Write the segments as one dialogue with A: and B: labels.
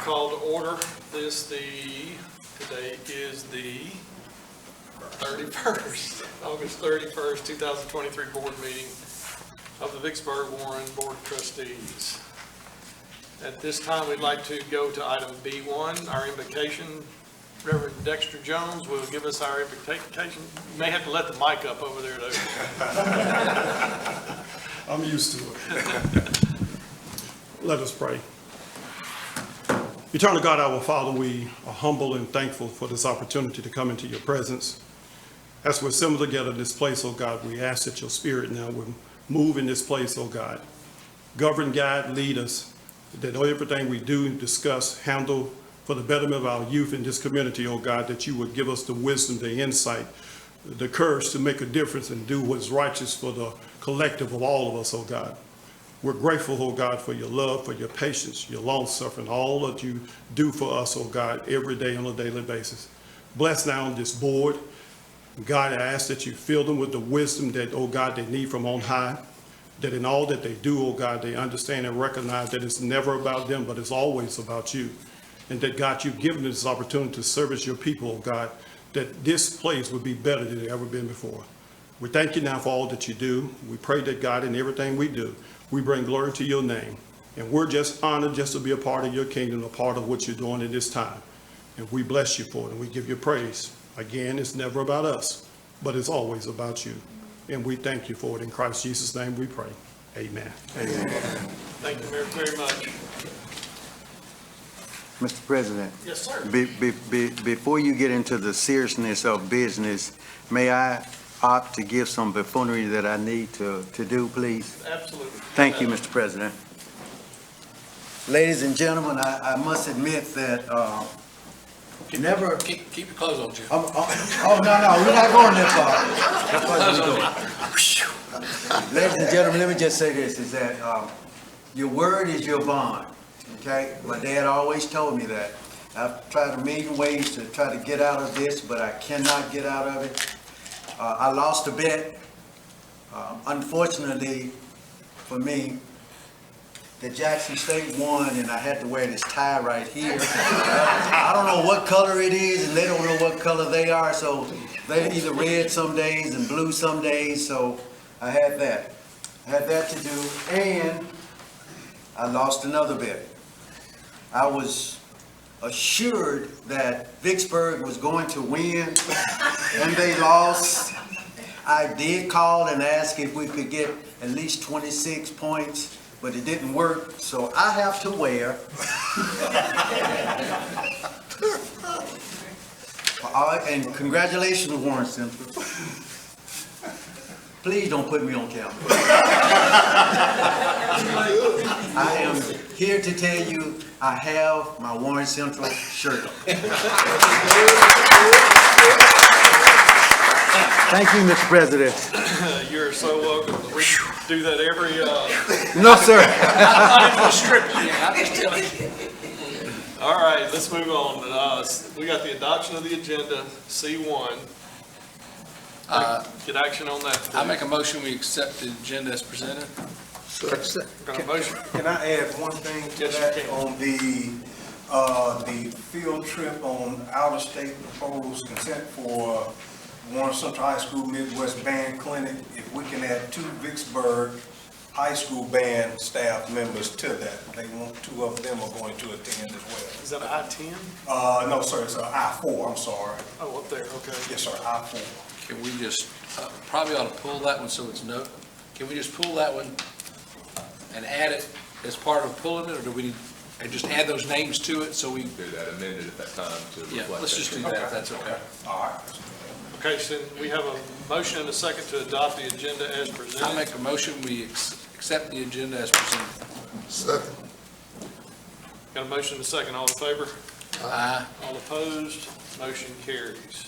A: call to order today is the 31st, August 31st, 2023 board meeting of the Vicksburg Warren Board of Trustees. At this time, we'd like to go to item B1, our invocation. Reverend Dexter Jones will give us our invocation. You may have to let the mic up over there, though.
B: I'm used to it. Let us pray. Eternal God, our Father, we are humble and thankful for this opportunity to come into your presence. As we're assembled together in this place, oh God, we ask that your spirit now will move in this place, oh God. Govern, guide, lead us, that everything we do, discuss, handle for the betterment of our youth in this community, oh God, that you would give us the wisdom, the insight, the courage to make a difference and do what's righteous for the collective of all of us, oh God. We're grateful, oh God, for your love, for your patience, your long suffering, all that you do for us, oh God, every day on a daily basis. Bless now this board. God, I ask that you fill them with the wisdom that, oh God, they need from on high, that in all that they do, oh God, they understand and recognize that it's never about them, but it's always about you. And that, God, you've given us this opportunity to service your people, oh God, that this place would be better than it's ever been before. We thank you now for all that you do. We pray that, God, in everything we do, we bring glory to your name. And we're just honored just to be a part of your kingdom, a part of what you're doing at this time. And we bless you for it, and we give you praise. Again, it's never about us, but it's always about you. And we thank you for it. In Christ Jesus' name we pray. Amen.
A: Amen. Thank you very much.
C: Mr. President.
A: Yes, sir.
C: Before you get into the seriousness of business, may I opt to give some buffoonery that I need to do, please?
A: Absolutely.
C: Thank you, Mr. President. Ladies and gentlemen, I must admit that
D: Keep your clothes on, Jim.
C: no, we're not going that far. Ladies and gentlemen, let me just say this, is that your word is your bond, okay? My dad always told me that. I've tried a million ways to try to get out of this, but I cannot get out of it. I lost a bet. Unfortunately for me, the Jackson State won, and I had to wear this tie right here. I don't know what color it is, and they don't know what color they are, so they're either red some days and blue some days, so I had that. I had that to do, and I lost another bet. I was assured that Vicksburg was going to win, and they lost. I did call and ask if we could get at least 26 points, but it didn't work, so I have to wear and congratulations, Warren Central. Please don't put me on camera. I am here to tell you I have my Warren Central shirt on. Thank you, Mr. President.
A: You're so welcome. We do that every...
C: No, sir.
A: I'm just telling you. All right, let's move on. We got the adoption of the agenda, C1. Get action on that, please.
D: I make a motion, we accept the agenda as presented.
A: Got a motion?
E: Can I add one thing to
A: Yes,
E: that?
A: you can.
E: On the field trip on out-of-state proposed consent for Warren Central High School Midwest Band Clinic, if we can add 2 Vicksburg High School band staff members to that. They want 2 of them are going to attend as well.
A: Is that I-10?
E: No, sir, it's I-4, I'm sorry.
A: Oh, up there, okay.
E: Yes, sir, I-4.
D: Can we just, probably ought to pull that one so it's no, can we just pull that one and add it as part of pulling it, or do we need, and just add those names to it so we?
F: Do that amended at that time to reflect.
D: Yeah, let's just do that if that's okay.
E: All right.
A: Okay, so we have a motion and a second to adopt the agenda as presented.
D: I make a motion, we accept the agenda as presented.
F: Second.
A: Got a motion and a second. All in favor?
D: Aye.
A: All opposed? Motion carries.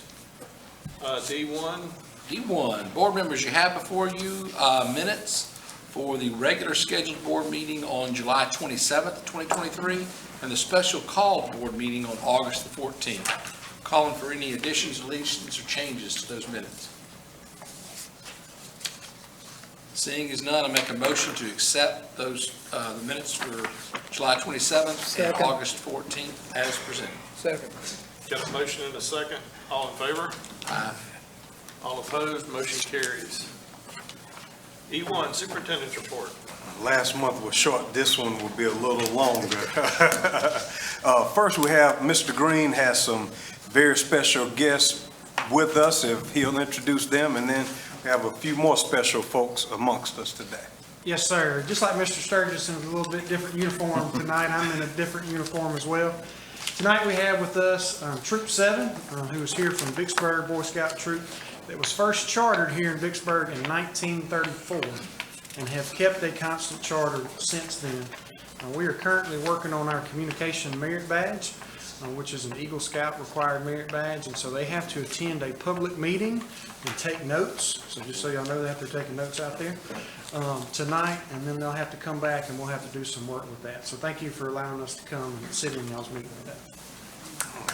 A: D1.
D: D1, board members, you have before you minutes for the regular scheduled board meeting on July 27th, 2023, and the special called board meeting on August the 14th. Calling for any additions, deletions, or changes to those minutes. Seeing as none, I make a motion to accept those, the minutes for July 27th and August 14th as presented.
G: Second.
A: Got a motion and a second. All in favor?
D: Aye.
A: All opposed? Motion carries. E1, Superintendent's Report.
E: Last month was short, this one will be a little longer. First, we have Mr. Green has some very special guests with us, if he'll introduce them, and then we have a few more special folks amongst us today.
G: Yes, sir. Just like Mr. Sturgis in a little bit different uniform tonight, I'm in a different uniform as well. Tonight we have with us Troop 7, who is here from Vicksburg Boy Scout Troop that was first chartered here in Vicksburg in 1934 and have kept a constant charter since then. We are currently working on our Communication Merit Badge, which is an Eagle Scout required merit badge, and so they have to attend a public meeting and take notes. So just so y'all know that they're taking notes out there tonight, and then they'll have to come back and we'll have to do some work with that. So thank you for allowing us to come and sit in y'all's meeting today.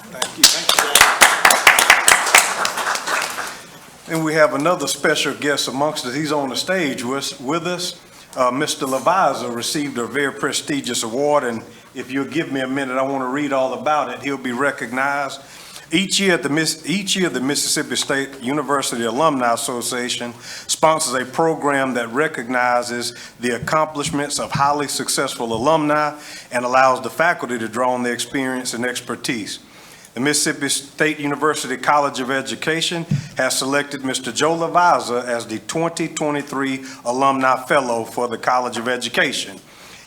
E: Thank you. And we have another special guest amongst us. He's on the stage with us. Mr. Leviza received a very prestigious award, and if you'll give me a minute, I want to read all about it. He'll be recognized. Each year, the Mississippi State University Alumni Association sponsors a program that recognizes the accomplishments of highly successful alumni and allows the faculty to draw on their experience and expertise. The Mississippi State University College of Education has selected Mr. Joe Leviza as the 2023 Alumni Fellow for the College of Education.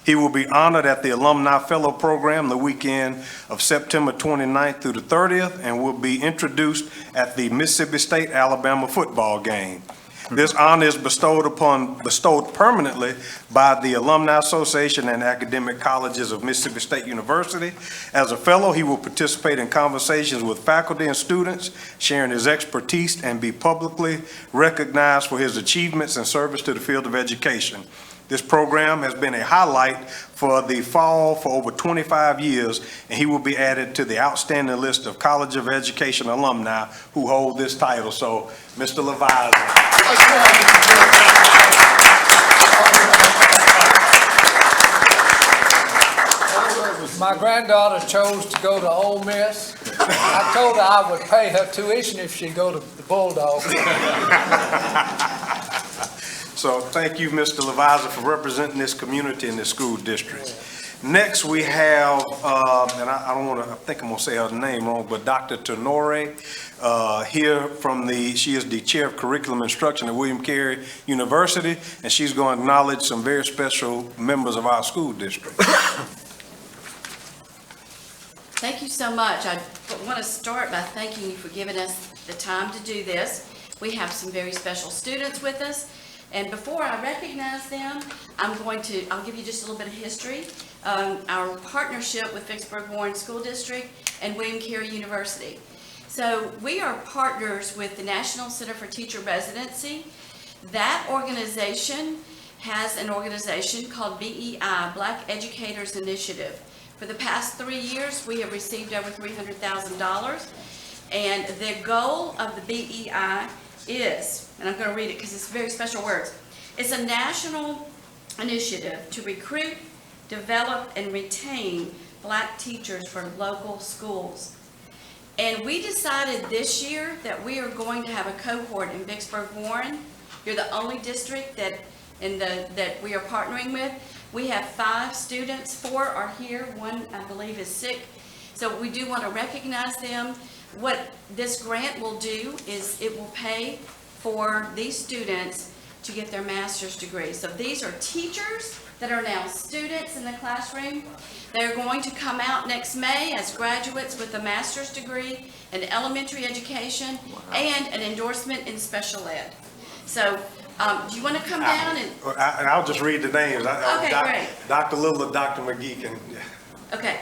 E: He will be honored at the Alumni Fellow Program the weekend of September 29th through the 30th and will be introduced at the Mississippi State-Alabama football game. This honor is bestowed permanently by the Alumni Association and Academic Colleges of Mississippi State University. As a fellow, he will participate in conversations with faculty and students, sharing his expertise, and be publicly recognized for his achievements and service to the field of education. This program has been a highlight for the fall for over 25 years, and he will be added to the outstanding list of College of Education alumni who hold this title. So, Mr. Leviza.
H: My granddaughter chose to go to Ole Miss. I told her I would pay her tuition if she'd go to the Bulldogs.
E: So thank you, Mr. Leviza, for representing this community in this school district. Next, we have, and I don't want to, I think I'm going to say her name wrong, but Dr. Tenore here from she is the Chair of Curriculum Instruction at William Carey University, and she's going to acknowledge some very special members of our school district.
I: Thank you so much. I want to start by thanking you for giving us the time to do this. We have some very special students with us. And before I recognize them, I'll give you just a little bit of history. Our partnership with Vicksburg Warren School District and William Carey University. So we are partners with the National Center for Teacher Residency. That organization has an organization called BEI, Black Educators Initiative. For the past 3 years, we have received over $300,000. And the goal of the BEI is, and I'm going to read it because it's very special words, it's a national initiative to recruit, develop, and retain Black teachers for local schools. And we decided this year that we are going to have a cohort in Vicksburg Warren. You're the only district that we are partnering with. We have 5 students, 4 are here, 1 I believe is sick. So we do want to recognize them. What this grant will do is it will pay for these students to get their master's degree. So these are teachers that are now students in the classroom. They're going to come out next May as graduates with a master's degree in elementary education and an endorsement in special ed. So do you want to come down and?
E: I'll just read the names.
I: Okay, great.
E: Dr. Little, Dr. McGee can.
I: Okay.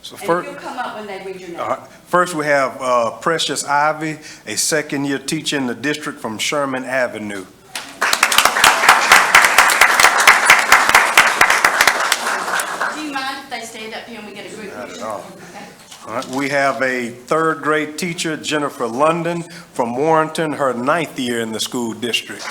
E: So
I: And
E: first,
I: you'll come up when they read your name.
E: first we have Precious Ivy, a second-year teacher in the district from Sherman Avenue.
I: Do you mind if they stand up here and we get a group
E: Not at
I: picture?
E: all.
I: Okay.
E: All right, we have a third-grade teacher, Jennifer London, from Warrenton, her 9th year in the school district.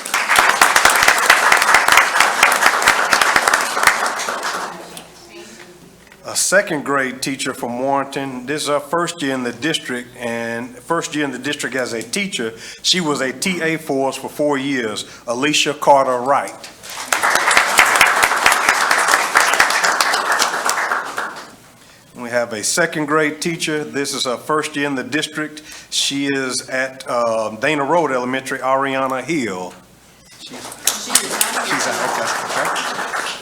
E: second grade teacher from Warrenton. This is her first year in the district, and first year in the district as a teacher. She was a TA for us for 4 years, Alicia Carter Wright. We have a second grade teacher. This is her first year in the district. She is at Dana Road Elementary, Ariana Hill. She's out, okay.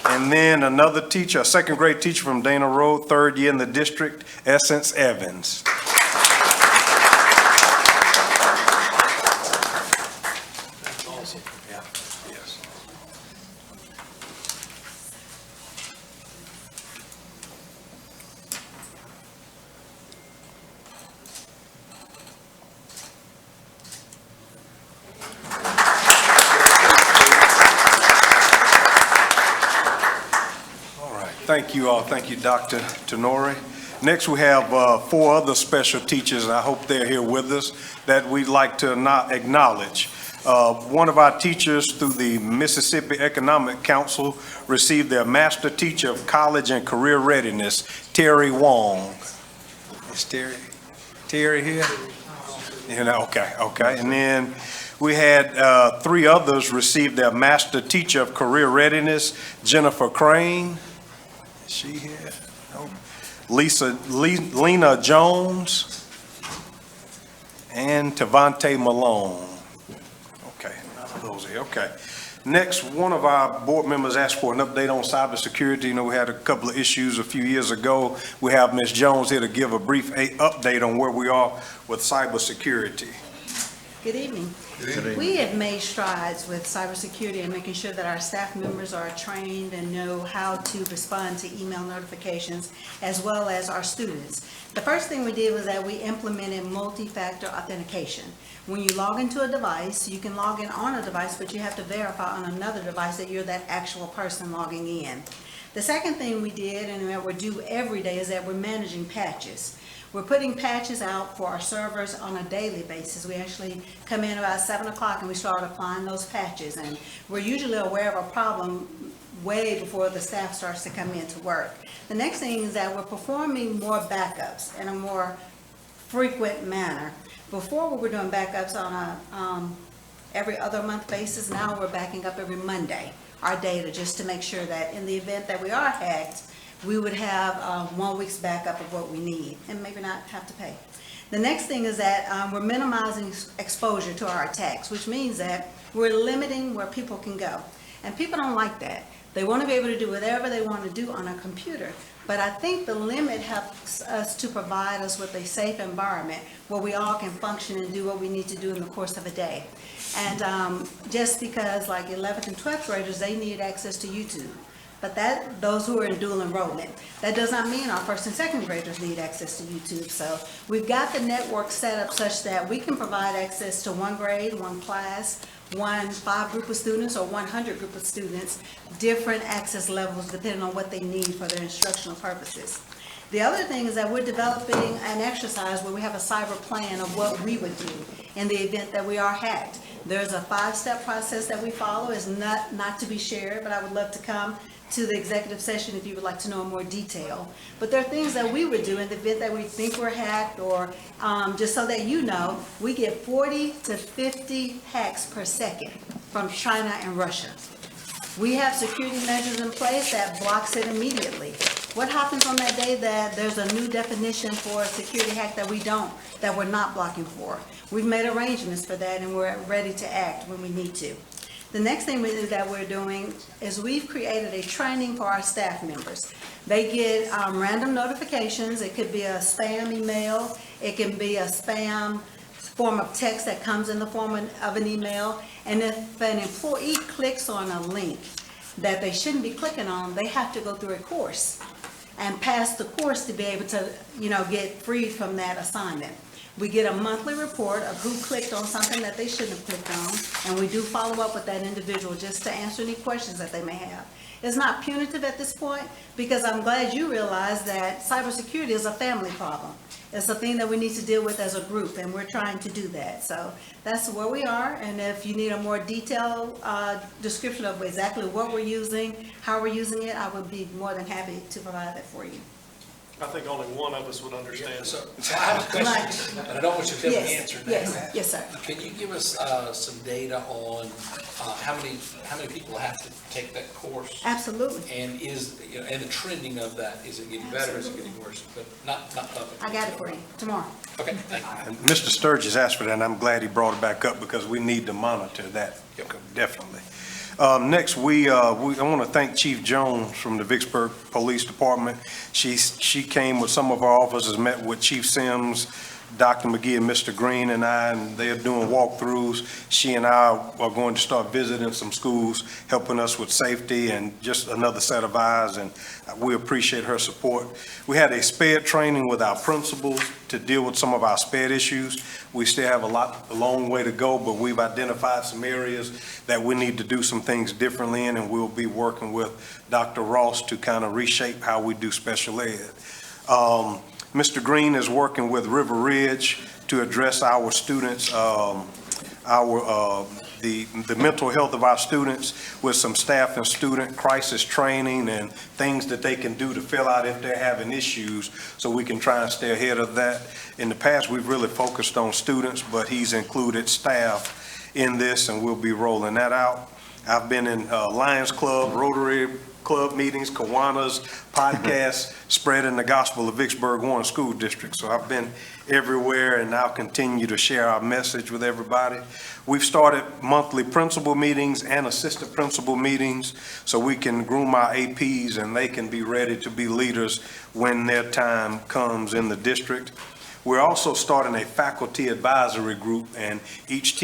E: And then another teacher, a second grade teacher from Dana Road, third year in the district, Essence Evans.
A: That's awesome.
E: Yeah, yes. Thank you all. Thank you, Dr. Tenori. Next, we have 4 other special teachers, and I hope they're here with us, that we'd like to acknowledge. One of our teachers through the Mississippi Economic Council received their Master Teacher of College and Career Readiness, Terry Wong. Is Terry here? You know, okay. And then we had 3 others receive their Master Teacher of Career Readiness, Jennifer Crane. Is she here? No. Lena Jones and Tavante Malone. Okay, none of those are here. Okay. Next, one of our board members asked for an update on cybersecurity. You know, we had a couple of issues a few years ago. We have Ms. Jones here to give a brief update on where we are with cybersecurity.
J: Good evening. We have made strides with cybersecurity and making sure that our staff members are trained and know how to respond to email notifications, as well as our students. The first thing we did was that we implemented multi-factor authentication. When you log into a device, you can log in on a device, but you have to verify on another device that you're that actual person logging in. The second thing we did, and that we do every day, is that we're managing patches. We're putting patches out for our servers on a daily basis. We actually come in about 7 o'clock and we start applying those patches. And we're usually aware of a problem way before the staff starts to come in to work. The next thing is that we're performing more backups in a more frequent manner. Before we were doing backups on a every other month basis. Now we're backing up every Monday our data, just to make sure that in the event that we are hacked, we would have 1 week's backup of what we need and maybe not have to pay. The next thing is that we're minimizing exposure to our attacks, which means that we're limiting where people can go. And people don't like that. They want to be able to do whatever they want to do on a computer. But I think the limit helps us to provide us with a safe environment where we all can function and do what we need to do in the course of a day. And just because like 11th and 12th graders, they need access to YouTube. But those who are in dual enrollment, that does not mean our first and second graders need access to YouTube. So we've got the network set up such that we can provide access to 1 grade, 1 class, 5 group of students, or 100 group of students, different access levels depending on what they need for their instructional purposes. The other thing is that we're developing an exercise where we have a cyber plan of what we would do in the event that we are hacked. There's a 5-step process that we follow. It's not to be shared, but I would love to come to the executive session if you would like to know in more detail. But there are things that we would do in the event that we think we're hacked, or just so that you know, we get 40 to 50 hacks per second from China and Russia. We have security measures in place that blocks it immediately. What happens on that day that there's a new definition for a security hack that we're not blocking for? We've made arrangements for that and we're ready to act when we need to. The next thing that we're doing is we've created a training for our staff members. They get random notifications. It could be a spam email. It can be a spam form of text that comes in the form of an email. And if an employee clicks on a link that they shouldn't be clicking on, they have to go through a course and pass the course to be able to, get freed from that assignment. We get a monthly report of who clicked on something that they shouldn't have clicked on, and we do follow up with that individual just to answer any questions that they may have. It's not punitive at this point, because I'm glad you realize that cybersecurity is a family problem. It's a thing that we need to deal with as a group, and we're trying to do that. So that's where we are, and if you need a more detailed description of exactly what we're using, how we're using it, I would be more than happy to provide that for you.
A: I think only one of us would understand.
D: So I have a question, and I don't want you to tell me the answer now.
J: Yes, sir.
D: Can you give us some data on how many people have to take that course?
J: Absolutely.
D: And and the trending of that, is it getting better, is it getting worse? But not public.
J: I got it for you tomorrow.
D: Okay, thank you.
E: And Mr. Sturgis asked for that, and I'm glad he brought it back up because we need to monitor that, definitely. Next, I want to thank Chief Jones from the Vicksburg Police Department. She came with some of our officers, met with Chief Sims, Dr. McGee and Mr. Green and I, and they are doing walkthroughs. She and I are going to start visiting some schools, helping us with safety and just another set of eyes, and we appreciate her support. We had a SPED training with our principals to deal with some of our SPED issues. We still have a long way to go, but we've identified some areas that we need to do some things differently in, and we'll be working with Dr. Ross to kind of reshape how we do special ed. Mr. Green is working with River Ridge to address our students, the mental health of our students with some staff and student crisis training and things that they can do to fill out if they're having issues, so we can try and stay ahead of that. In the past, we've really focused on students, but he's included staff in this, and we'll be rolling that out. I've been in Lions Club, Rotary Club meetings, Kiwanis, podcasts, spreading the gospel of Vicksburg Warren School District. So I've been everywhere, and I'll continue to share our message with everybody. We've started monthly principal meetings and assistant principal meetings so we can groom our APs and they can be ready to be leaders when their time comes in the district. We're also starting a faculty advisory group, and each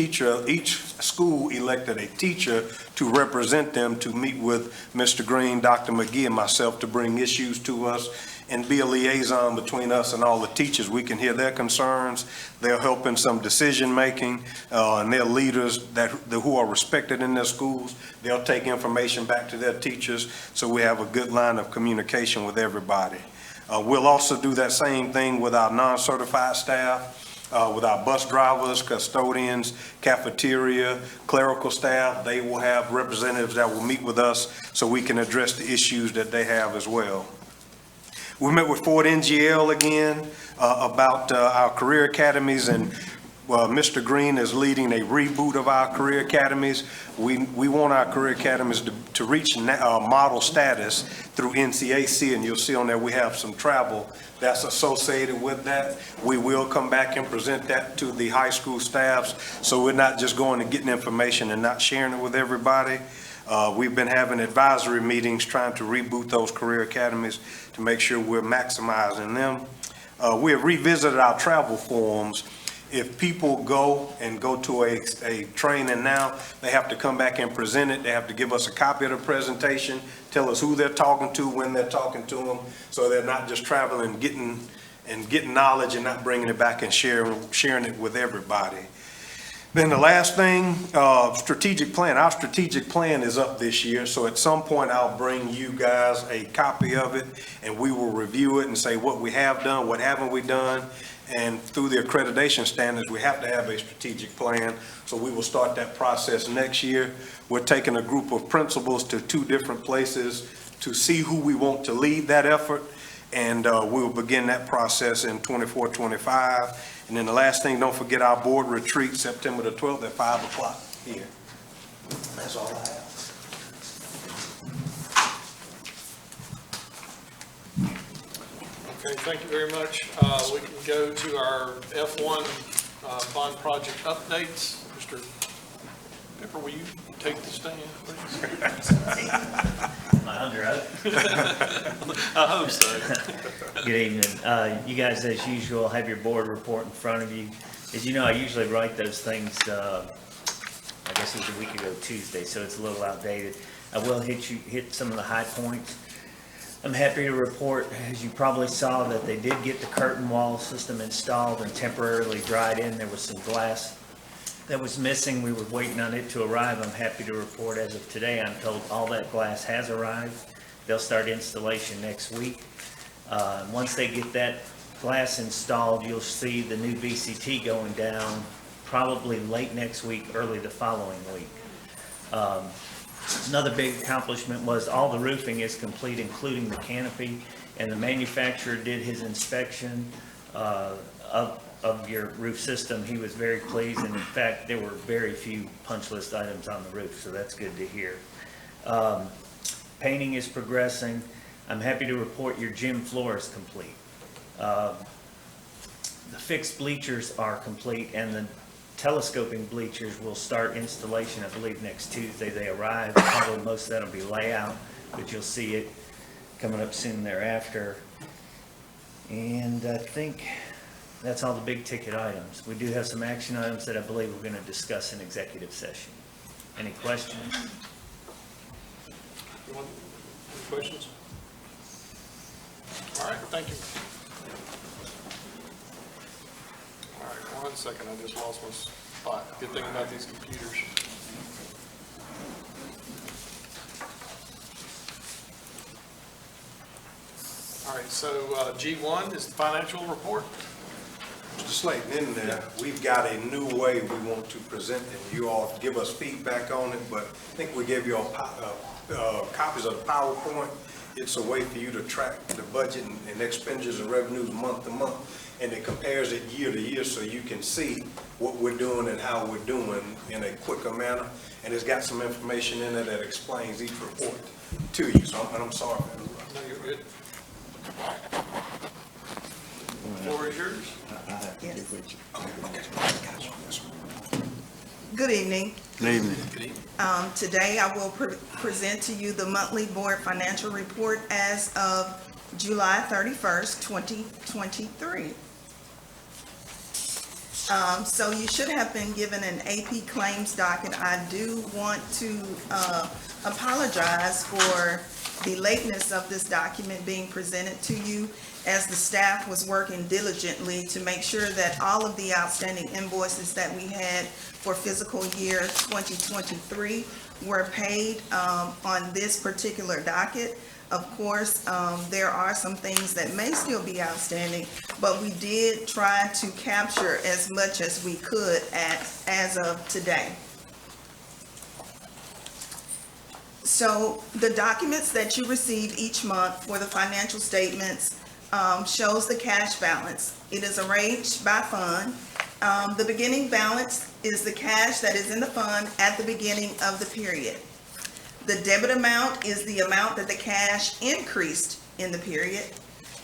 E: school elected a teacher to represent them to meet with Mr. Green, Dr. McGee, and myself to bring issues to us and be a liaison between us and all the teachers. We can hear their concerns. They'll help in some decision-making, and they're leaders who are respected in their schools. They'll take information back to their teachers, so we have a good line of communication with everybody. We'll also do that same thing with our non-certified staff, with our bus drivers, custodians, cafeteria, clerical staff. They will have representatives that will meet with us so we can address the issues that they have as well. We met with Ford NGL again about our career academies, and Mr. Green is leading a reboot of our career academies. We want our career academies to reach model status through NCAC, and you'll see on there we have some travel that's associated with that. We will come back and present that to the high school staffs, so we're not just going and getting information and not sharing it with everybody. We've been having advisory meetings trying to reboot those career academies to make sure we're maximizing them. We have revisited our travel forms. If people go to a training now, they have to come back and present it. They have to give us a copy of the presentation, tell us who they're talking to, when they're talking to them, so they're not just traveling and getting knowledge and not bringing it back and sharing it with everybody. Then the last thing, strategic plan. Our strategic plan is up this year, so at some point I'll bring you guys a copy of it, and we will review it and say what we have done, what haven't we done. And through the accreditation standards, we have to have a strategic plan, so we will start that process next year. We're taking a group of principals to 2 different places to see who we want to lead that effort, and we will begin that process in 24-25. And then the last thing, don't forget our board retreat, September the 12th at 5 o'clock here. That's all I have.
A: Okay, thank you very much. We can go to our F1 bond project updates. Mr. Pepper, will you take the stand, please?
K: Am I under oath?
A: I hope so.
K: Good evening. You guys, as usual, have your board report in front of you. As you know, I usually write those things, I guess it was a week ago Tuesday, so it's a little outdated. I will hit some of the high points. I'm happy to report, as you probably saw, that they did get the curtain wall system installed and temporarily dried in. There was some glass that was missing. We were waiting on it to arrive. I'm happy to report as of today, I'm told all that glass has arrived. They'll start installation next week. Once they get that glass installed, you'll see the new VCT going down probably late next week, early the following week. Another big accomplishment was all the roofing is complete, including the canopy. and the manufacturer did his inspection of your roof system. He was very pleased, and in fact, there were very few punch list items on the roof, so that's good to hear. Painting is progressing. I'm happy to report your gym floor is complete. The fixed bleachers are complete, and the telescoping bleachers will start installation, I believe, next Tuesday. They arrive. Probably most of that will be layout, but you'll see it coming up soon thereafter. And I think that's all the big ticket items. We do have some action items that I believe we're going to discuss in executive session. Any questions?
A: Any questions? All right, thank you. All right, 1 second, I just lost my spot. Good thing about these computers. All right, so G1 is the financial report.
E: Mr. Slayton, in there, we've got a new way we want to present it. You all give us feedback on it, but I think we gave you all copies of the PowerPoint. It's a way for you to track the budget and expenditures and revenues month to month, and it compares it year to year so you can see what we're doing and how we're doing in a quicker manner. And it's got some information in it that explains each report to you. So I'm sorry.
A: No, you're good. Floor is yours.
L: Good evening.
C: Good evening.
L: Today I will present to you the monthly board financial report as of July 31st, 2023. So you should have been given an AP claims docket. I do want to apologize for the lateness of this document being presented to you, as the staff was working diligently to make sure that all of the outstanding invoices that we had for fiscal year 2023 were paid on this particular docket. Of course, there are some things that may still be outstanding, but we did try to capture as much as we could as of today. So the documents that you receive each month for the financial statements shows the cash balance. It is arranged by fund. The beginning balance is the cash that is in the fund at the beginning of the period. The debit amount is the amount that the cash increased in the period.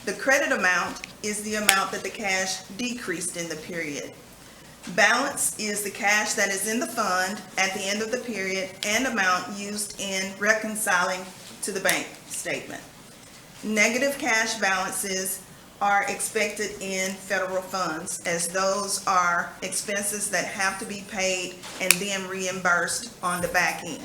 L: The credit amount is the amount that the cash decreased in the period. Balance is the cash that is in the fund at the end of the period and amount used in reconciling to the bank statement. Negative cash balances are expected in federal funds, as those are expenses that have to be paid and then reimbursed on the back end.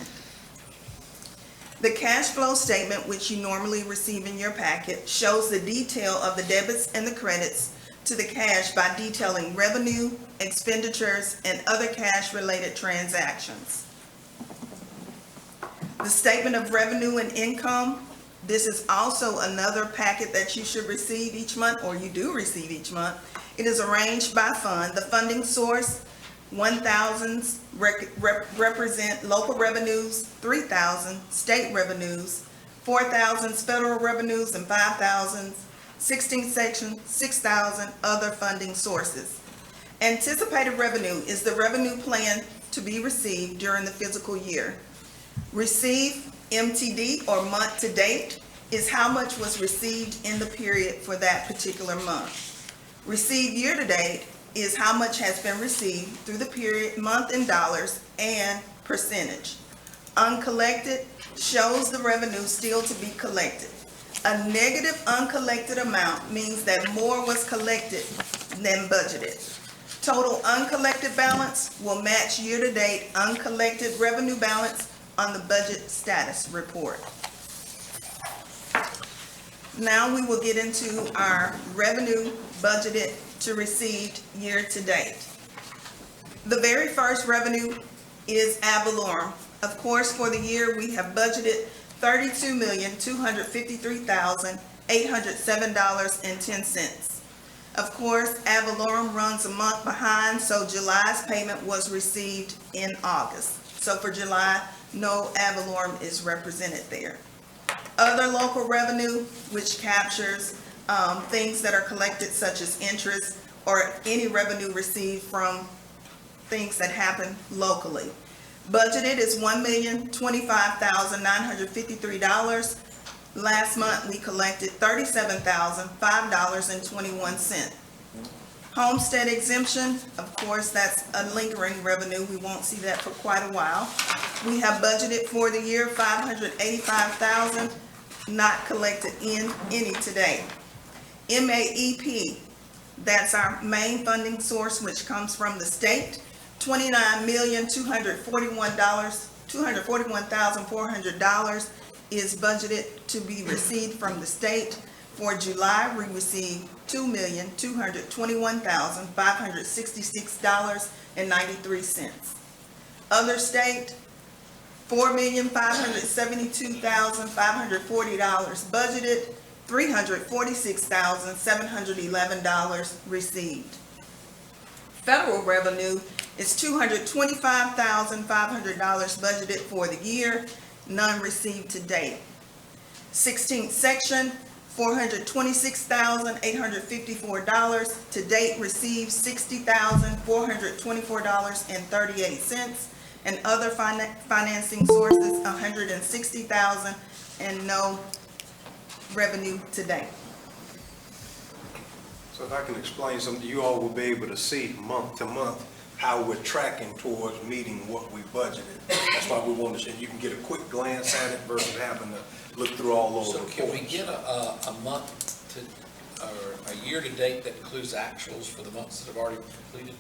L: The cash flow statement, which you normally receive in your packet, shows the detail of the debits and the credits to the cash by detailing revenue, expenditures, and other cash-related transactions. The statement of revenue and income, this is also another packet that you should receive each month, or you do receive each month. It is arranged by fund. The funding source, 1,000 represent local revenues, 3,000 state revenues, 4,000 federal revenues, and 5,000 16th section, 6,000 other funding sources. Anticipated revenue is the revenue plan to be received during the fiscal year. Receive MTD, or month to date, is how much was received in the period for that particular month. Receive year to date is how much has been received through the period, month in dollars and percentage. Uncollected shows the revenue still to be collected. A negative uncollected amount means that more was collected than budgeted. Total uncollected balance will match year-to-date uncollected revenue balance on the budget status report. Now we will get into our revenue budgeted to received year-to-date. The very first revenue is ad valorem. Of course, for the year, we have budgeted $32,253,807.10. Of course, ad valorem runs a month behind, so July's payment was received in August. So for July, no ad valorem is represented there. Other local revenue, which captures things that are collected such as interest or any revenue received from things that happen locally. Budgeted is $1,025,953. Last month, we collected $37,005.21. Homestead exemption, of course, that's a lingering revenue. We won't see that for quite a while. We have budgeted for the year $585,000, not collected in any today. MAEP, that's our main funding source, which comes from the state. $29,241,400 is budgeted to be received from the state. For July, we received $2,221,566.93. Other state, $4,572,540 budgeted, $346,711 received. Federal revenue is $225,500 budgeted for the year, none received to date. 16th section, $426,854 to date, received $60,424.38, and other financing sources $160,000 and no revenue to date.
E: So if I can explain something, you all will be able to see month to month how we're tracking towards meeting what we budgeted. That's why we wanted to, and you can get a quick glance at it versus having to look through all those
D: So
E: reports.
D: can we get a month to, or a year to date that includes actuals for the months that have already completed?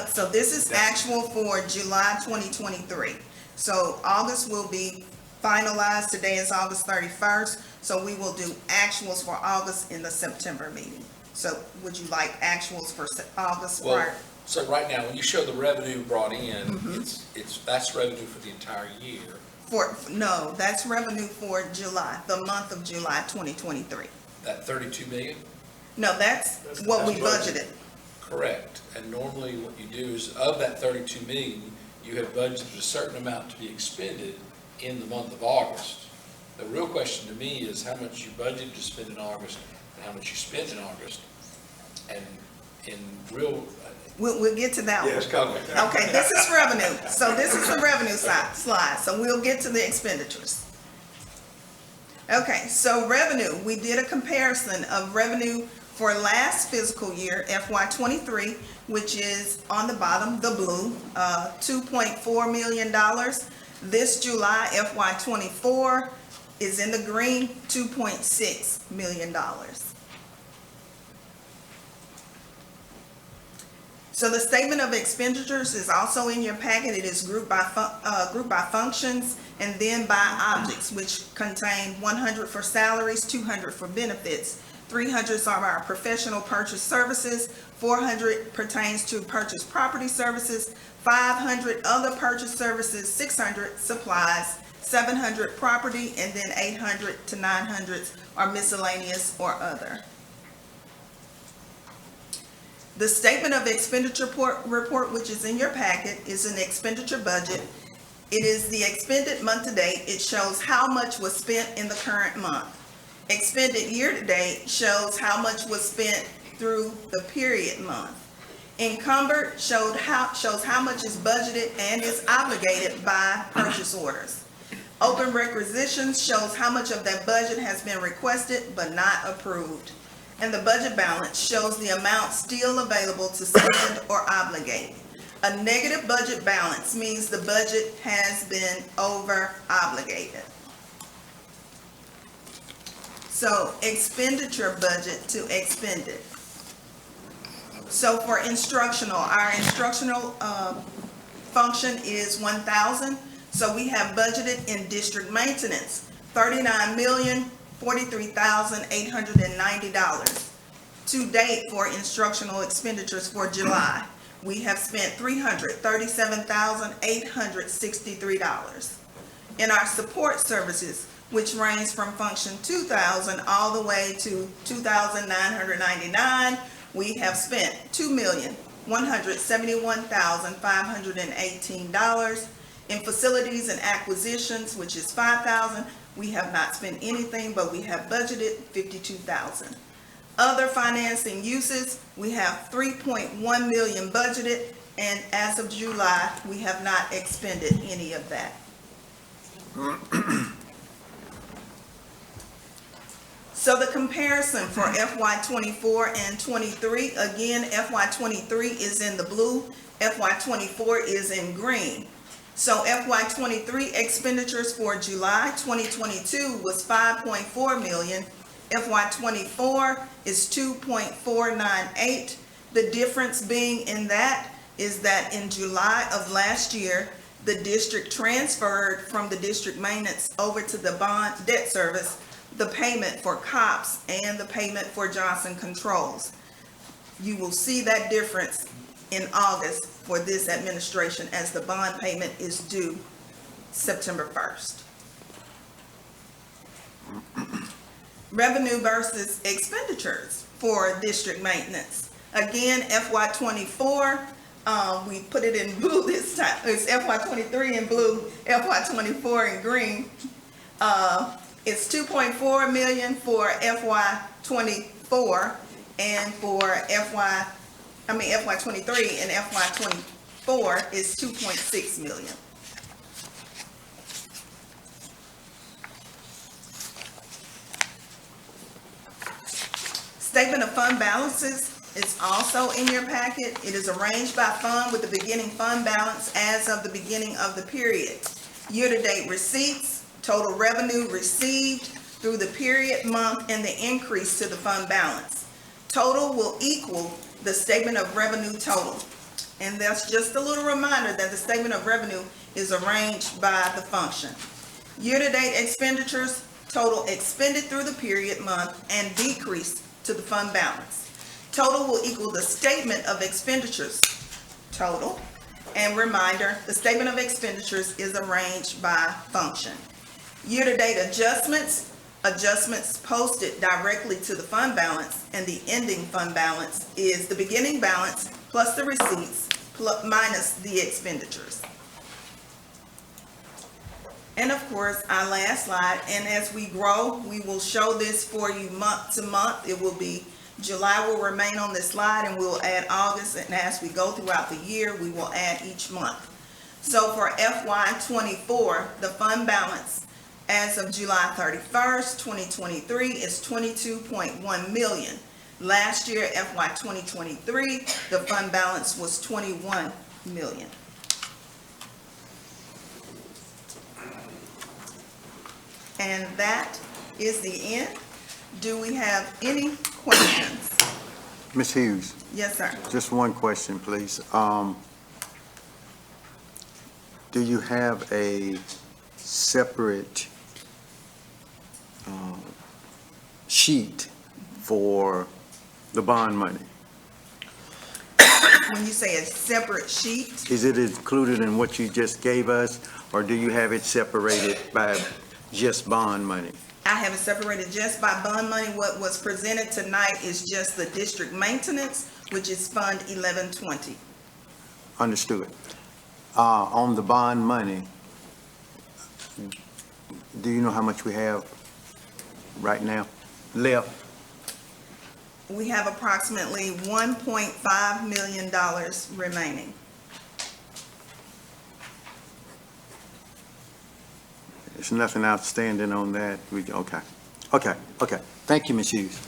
L: So this is actual for July 2023. So August will be finalized. Today is August 31st. So we will do actuals for August in the September meeting. So would you like actuals for August prior?
D: So right now, when you show the revenue brought in, that's revenue for the entire year.
L: No, that's revenue for July, the month of July 2023.
D: That 32 million?
L: No, that's what we budgeted.
D: Correct. And normally what you do is of that 32 million, you have budgeted a certain amount to be expended in the month of August. The real question to me is how much you budgeted to spend in August and how much you spent in August. And in real.
L: We'll get to that one.
E: Yes, coming.
L: Okay, this is revenue. So this is the revenue slide. So we'll get to the expenditures. Okay, so revenue, we did a comparison of revenue for last fiscal year, FY23, which is on the bottom, the blue, $2.4 million. This July, FY24, is in the green, $2.6 million. So the statement of expenditures is also in your packet. It is grouped by functions and then by objects, which contain 100 for salaries, 200 for benefits, 300 are our professional purchase services, 400 pertains to purchase property services, 500 other purchase services, 600 supplies, 700 property, and then 800 to 900 are miscellaneous or other. The statement of expenditure report, which is in your packet, is an expenditure budget. It is the expended month to date. It shows how much was spent in the current month. Expended year to date shows how much was spent through the period month. Encumbered shows how much is budgeted and is obligated by purchase orders. Open requisitions shows how much of that budget has been requested but not approved. And the budget balance shows the amount still available to spend or obligate. A negative budget balance means the budget has been over obligated. So expenditure budget to expended. So for instructional, our instructional function is 1,000. So we have budgeted in district maintenance, $39,043,890. To date for instructional expenditures for July, we have spent $337,863. In our support services, which range from function 2,000 all the way to 2,999, we have spent $2,171,518. In facilities and acquisitions, which is $5,000, We have not spent anything, but we have budgeted $52,000. Other financing uses, we have $3.1 million budgeted, and as of July, we have not expended any of that. So the comparison for FY '24 and '23, again, FY '23 is in the blue, FY '24 is in green. So FY '23 expenditures for July 2022 was $5.4 million. FY '24 is $2.498. The difference being in that is that in July of last year, the district transferred from the district maintenance over to the bond debt service the payment for COPS and the payment for Johnson Controls. You will see that difference in August for this administration as the bond payment is due September 1st. Revenue versus expenditures for district maintenance. Again, FY '24, we put it in blue this time. It's FY '23 in blue, FY '24 in green. It's $2.4 million for FY '24 and for FY '23 and FY '24 is $2.6 million. Statement of fund balances is also in your packet. It is arranged by fund with the beginning fund balance as of the beginning of the period. Year-to-date receipts, total revenue received through the period, month, and the increase to the fund balance. Total will equal the statement of revenue total. And that's just a little reminder that the statement of revenue is arranged by the function. Year-to-date expenditures, total expended through the period, month, and decrease to the fund balance. Total will equal the statement of expenditures total. And reminder, the statement of expenditures is arranged by function. Year-to-date adjustments, adjustments posted directly to the fund balance, and the ending fund balance is the beginning balance plus the receipts minus the expenditures. And of course, our last slide, and as we grow, we will show this for you month to month. It will be, July will remain on this slide, and we'll add August, and as we go throughout the year, we will add each month. So for FY '24, the fund balance as of July 31st, 2023 is $22.1 million. Last year, FY 2023, the fund balance was $21 million. And that is the end. Do we have any questions?
C: Ms. Hughes,
L: Yes, sir.
C: just one question, please. Do you have a separate sheet for the bond money?
L: When you say a separate sheet,
C: Is it included in what you just gave us, or do you have it separated by just bond money?
L: I have it separated just by bond money. What was presented tonight is just the district maintenance, which is Fund 1120.
C: Understood. On the bond money, do you know how much we have right now left?
L: We have approximately $1.5 million remaining.
C: There's nothing outstanding on that. Okay. Thank you, Ms. Hughes.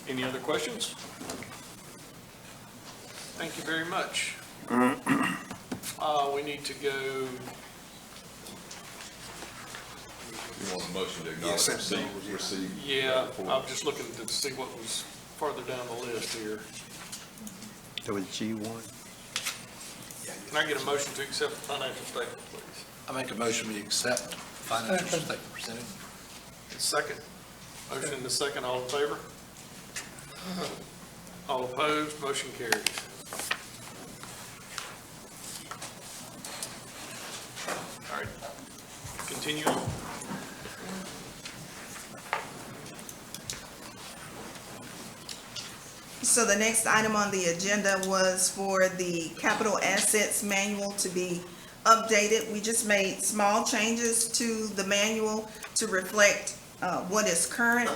A: Any other questions? Thank you very much. We need to go,
F: You want a motion to acknowledge receipt?
A: yeah, I'm just looking to see what was further down the list here.
C: That was G1.
A: Can I get a motion to accept the financial statement, please?
D: I make a motion we accept financial statement presented.
A: Second. Motion and a second, all in favor? All opposed, motion carries. All right, continue on.
L: So the next item on the agenda was for the capital assets manual to be updated. We just made small changes to the manual to reflect what is current.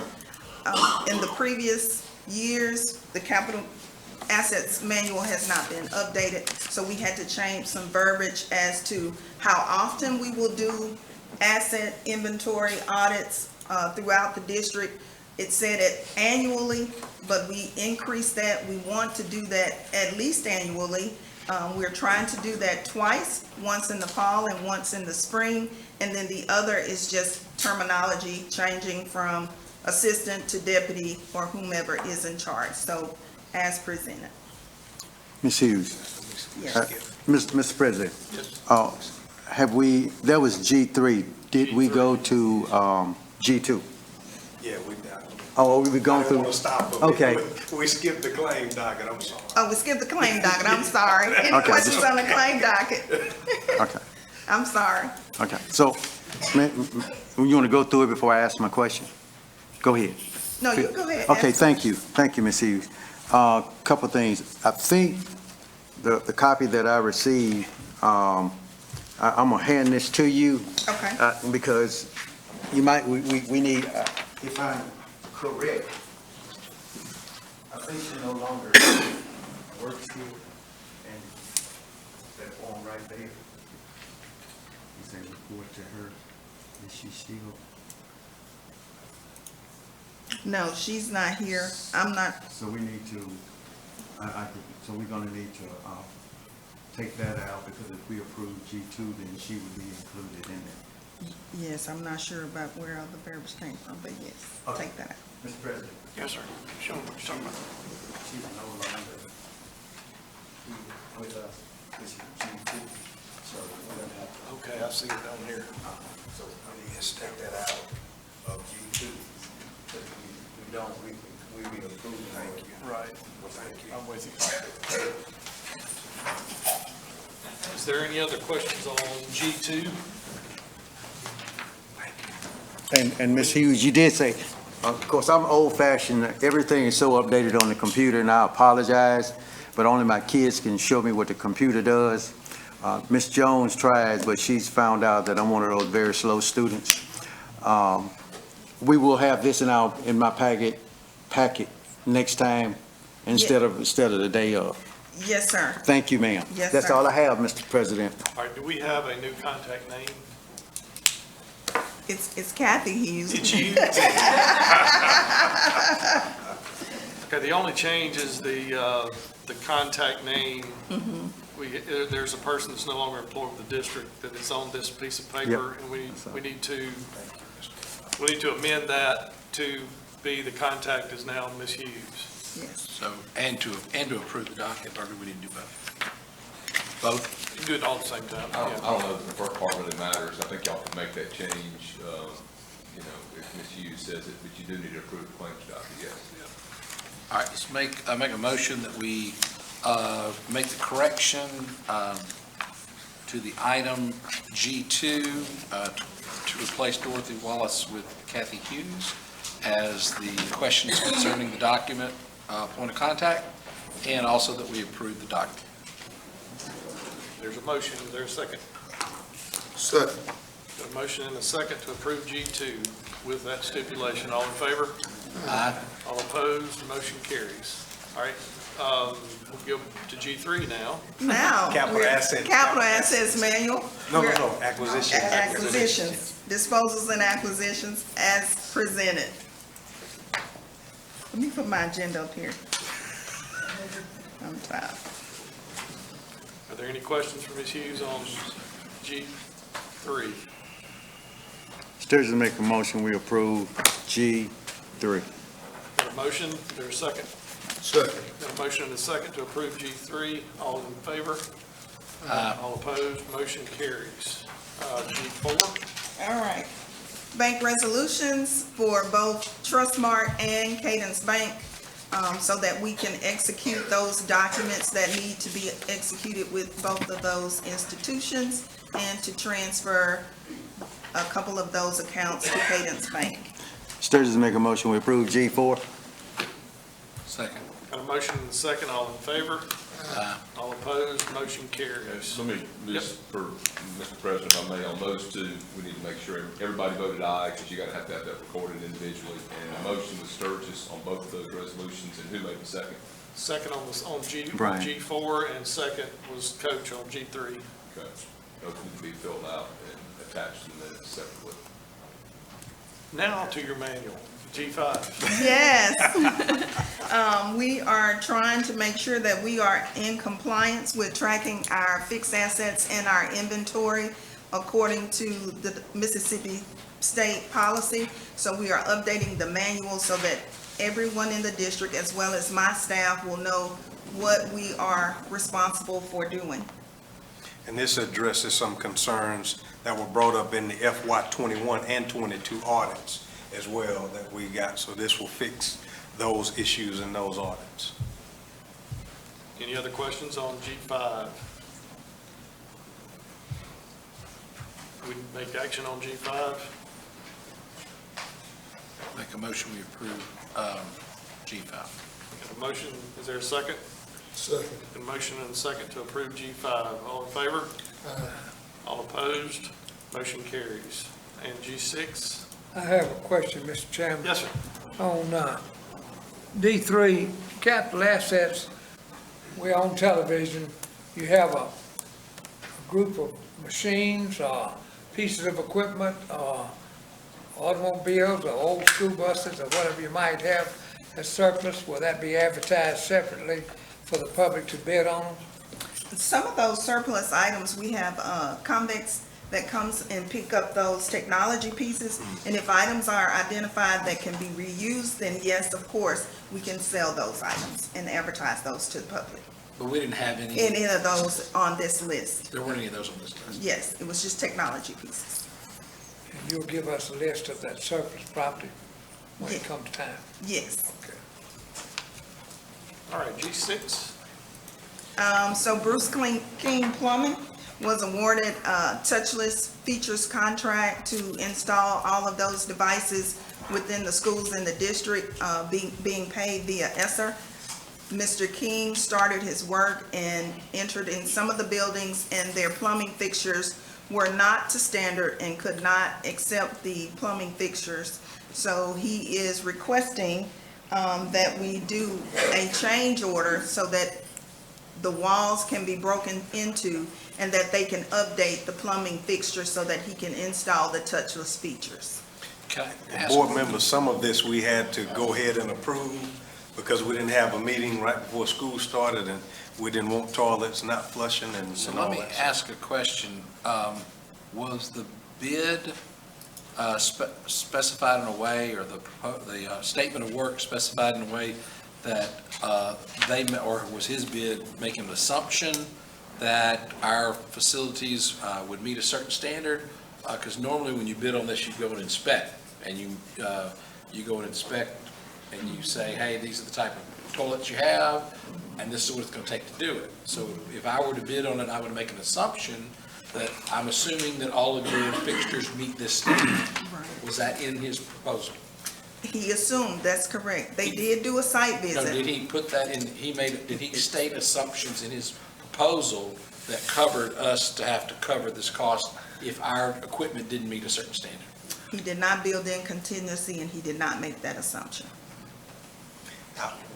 L: In the previous years, the capital assets manual has not been updated, so we had to change some verbiage as to how often we will do asset inventory audits throughout the district. It said it annually, but we increased that. We want to do that at least annually. We're trying to do that twice, once in the fall and once in the spring, and then the other is just terminology changing from assistant to deputy or whomever is in charge, so as presented.
C: Ms. Hughes?
L: Yes.
C: Mr. President? Have we, that was G3. Did we go to G2?
E: Yeah, we,
C: Oh, we've gone
E: I don't
C: through?
E: want to stop, but
C: Okay.
E: we skipped the claim docket, I'm sorry.
L: Oh, we skipped the claim docket, I'm sorry. Any
C: Okay,
L: questions
C: just-
L: on the claim docket?
C: Okay,
L: I'm sorry.
C: okay. So, you want to go through it before I ask my question? Go ahead.
L: No, you go ahead.
C: Okay,
L: ask.
C: thank you. Thank you, Ms. Hughes. Couple things. I think the copy that I received, I'm gonna hand this to you.
L: Okay.
C: Because you might, we need, if I'm correct, I think she no longer works here, and that form right there, you say report to her, is she still?
L: No, she's not here. I'm not,
C: So we need to, so we're gonna need to, take that out, because if we approve G2, then she would be included in it.
L: yes, I'm not sure about where all the verbiage came from, but yes,
C: Okay.
L: take that out.
C: Mr. President?
A: Yes, sir. Show me what you're talking about.
C: She's no longer with us, this is G2, so we're gonna have to,
A: Okay, I see it down here.
C: so we need to take that out of G2. Because we don't, we approve. Thank you.
A: Right.
C: Well, thank you.
A: I'm with you. Is there any other questions on G2?
C: And Ms. Hughes, you did say, of course, I'm old-fashioned, everything is so updated on the computer, and I apologize, but only my kids can show me what the computer does. Ms. Jones tries, but she's found out that I'm one of those very slow students. We will have this in my packet next time, instead of the day of.
L: Yes, sir.
C: Thank you, ma'am.
L: Yes,
C: That's
L: sir.
C: all I have, Mr. President.
A: All right, do we have a new contact name?
L: It's Kathy Hughes.
A: It's you. Okay, the only change is the contact name. There's a person that's no longer employed with the district that is on this piece of paper, and we need to amend that to be the contact is now Ms. Hughes.
L: Yes.
D: So, and to approve the docket, or do we need to do both? Both?
A: You can do it all at the same time.
F: I
A: yeah.
F: don't know if the first part really matters. I think y'all can make that change, if Ms. Hughes says it, but you do need to approve the claims docket, yes.
D: All right, let's make a motion that we make the correction to the item G2 to replace Dorothy Wallace with Kathy Hughes as the questions concerning the document point of contact, and also that we approve the document.
A: There's a motion, is there a second?
E: Second.
A: A motion and a second to approve G2 with that stipulation. All in favor?
D: Aye.
A: All opposed? Motion carries. All right, we'll go to G3 now.
L: Now.
E: Capital
L: we're-
E: assets.
L: Capital assets manual.
E: No,
L: We're-
E: acquisition.
L: Acquisitions, disposals and acquisitions as presented. Let me put my agenda up here. I'm tired.
A: Are there any questions for Ms. Hughes on G3?
C: Sturgis make a motion, we approve G3.
A: Got a motion, is there a second?
E: Second.
A: Got a motion and a second to approve G3. All in favor? All opposed? Motion carries. G4?
L: All right. Bank resolutions for both Trustmark and Cadence Bank, so that we can execute those documents that need to be executed with both of those institutions, and to transfer a couple of those accounts to Cadence Bank.
C: Sturgis make a motion, we approve G4.
D: Second.
A: Got a motion and a second. All in favor? All opposed, motion carries.
F: Let me, just for Mr. President, if I may, on those two, we need to make sure everybody voted aye, because you gotta have to have that recorded individually. And the motion was Sturgis on both of those resolutions, and who made the second?
A: Second on this, on
C: Brian.
A: G4, and second was Coach on G3.
F: Okay. Those need to be filled out and attached to the minutes separately.
A: Now to your manual, G5.
L: Yes. We are trying to make sure that we are in compliance with tracking our fixed assets and our inventory according to the Mississippi State policy. So we are updating the manual so that everyone in the district, as well as my staff, will know what we are responsible for doing.
E: And this addresses some concerns that were brought up in the FY '21 and '22 audits as well that we got. So this will fix those issues in those audits.
A: Any other questions on G5? We make action on G5?
D: Make a motion, we approve G5.
A: Got a motion, is there a second?
E: Second.
A: A motion and a second to approve G5. All in favor? All opposed? Motion carries. And G6?
H: I have a question, Mr. Chairman.
A: Yes, sir.
H: On D3, capital assets, we're on television, you have a group of machines, pieces of equipment, automobiles, or old school buses, or whatever you might have as surplus. Will that be advertised separately for the public to bid on?
L: Some of those surplus items, we have convicts that comes and pick up those technology pieces. And if items are identified that can be reused, then yes, of course, we can sell those items and advertise those to the public.
D: But we didn't have
L: Any of those on this list.
D: there weren't any of those on this list.
L: Yes, it was just technology pieces.
H: And you'll give us a list of that surplus property when it comes time.
L: Yes.
A: All right, G6?
L: So Bruce King Plumbing was awarded a touchless features contract to install all of those devices within the schools in the district, being paid via ESSER. Mr. King started his work and entered in some of the buildings, and their plumbing fixtures were not to standard and could not accept the plumbing fixtures. So he is requesting that we do a change order so that the walls can be broken into and that they can update the plumbing fixture so that he can install the touchless features.
D: Can I ask-
E: Board members, some of this we had to go ahead and approve because we didn't have a meeting right before school started and we didn't want toilets not flushing and
D: So
E: all
D: let me
E: that.
D: ask a question. Was the bid specified in a way, or the statement of work specified in a way that or was his bid making an assumption that our facilities would meet a certain standard? Because normally when you bid on this, you go and inspect, and you go and inspect, and you say, hey, these are the type of toilets you have, and this is what it's going to take to do it. So if I were to bid on it, I would make an assumption that I'm assuming that all of your fixtures meet this standard. Was that in his proposal?
L: He assumed, that's correct. They did do a site
D: No,
L: visit.
D: did he put that in, did he state assumptions in his proposal that covered us to have to cover this cost if our equipment didn't meet a certain standard?
L: He did not build in contingency, and he did not make that assumption.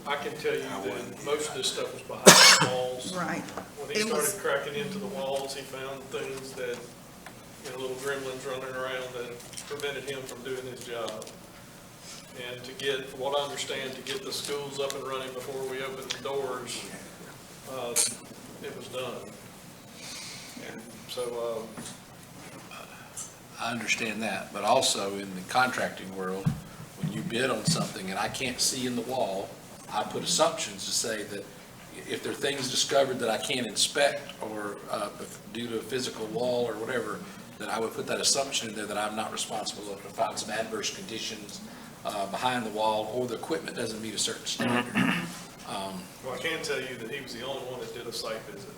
A: I can tell you that most of this stuff was behind the walls.
L: Right.
A: When he
L: It was-
A: started cracking into the walls, he found things that, little gremlins running around that prevented him from doing his job. And to get, from what I understand, to get the schools up and running before we opened the doors, it was done. And so,
D: I understand that, but also in the contracting world, when you bid on something and I can't see in the wall, I put assumptions to say that if there are things discovered that I can't inspect or due to a physical wall or whatever, that I would put that assumption in there that I'm not responsible if I find some adverse conditions behind the wall or the equipment doesn't meet a certain standard.
A: well, I can tell you that he was the only one that did a site visit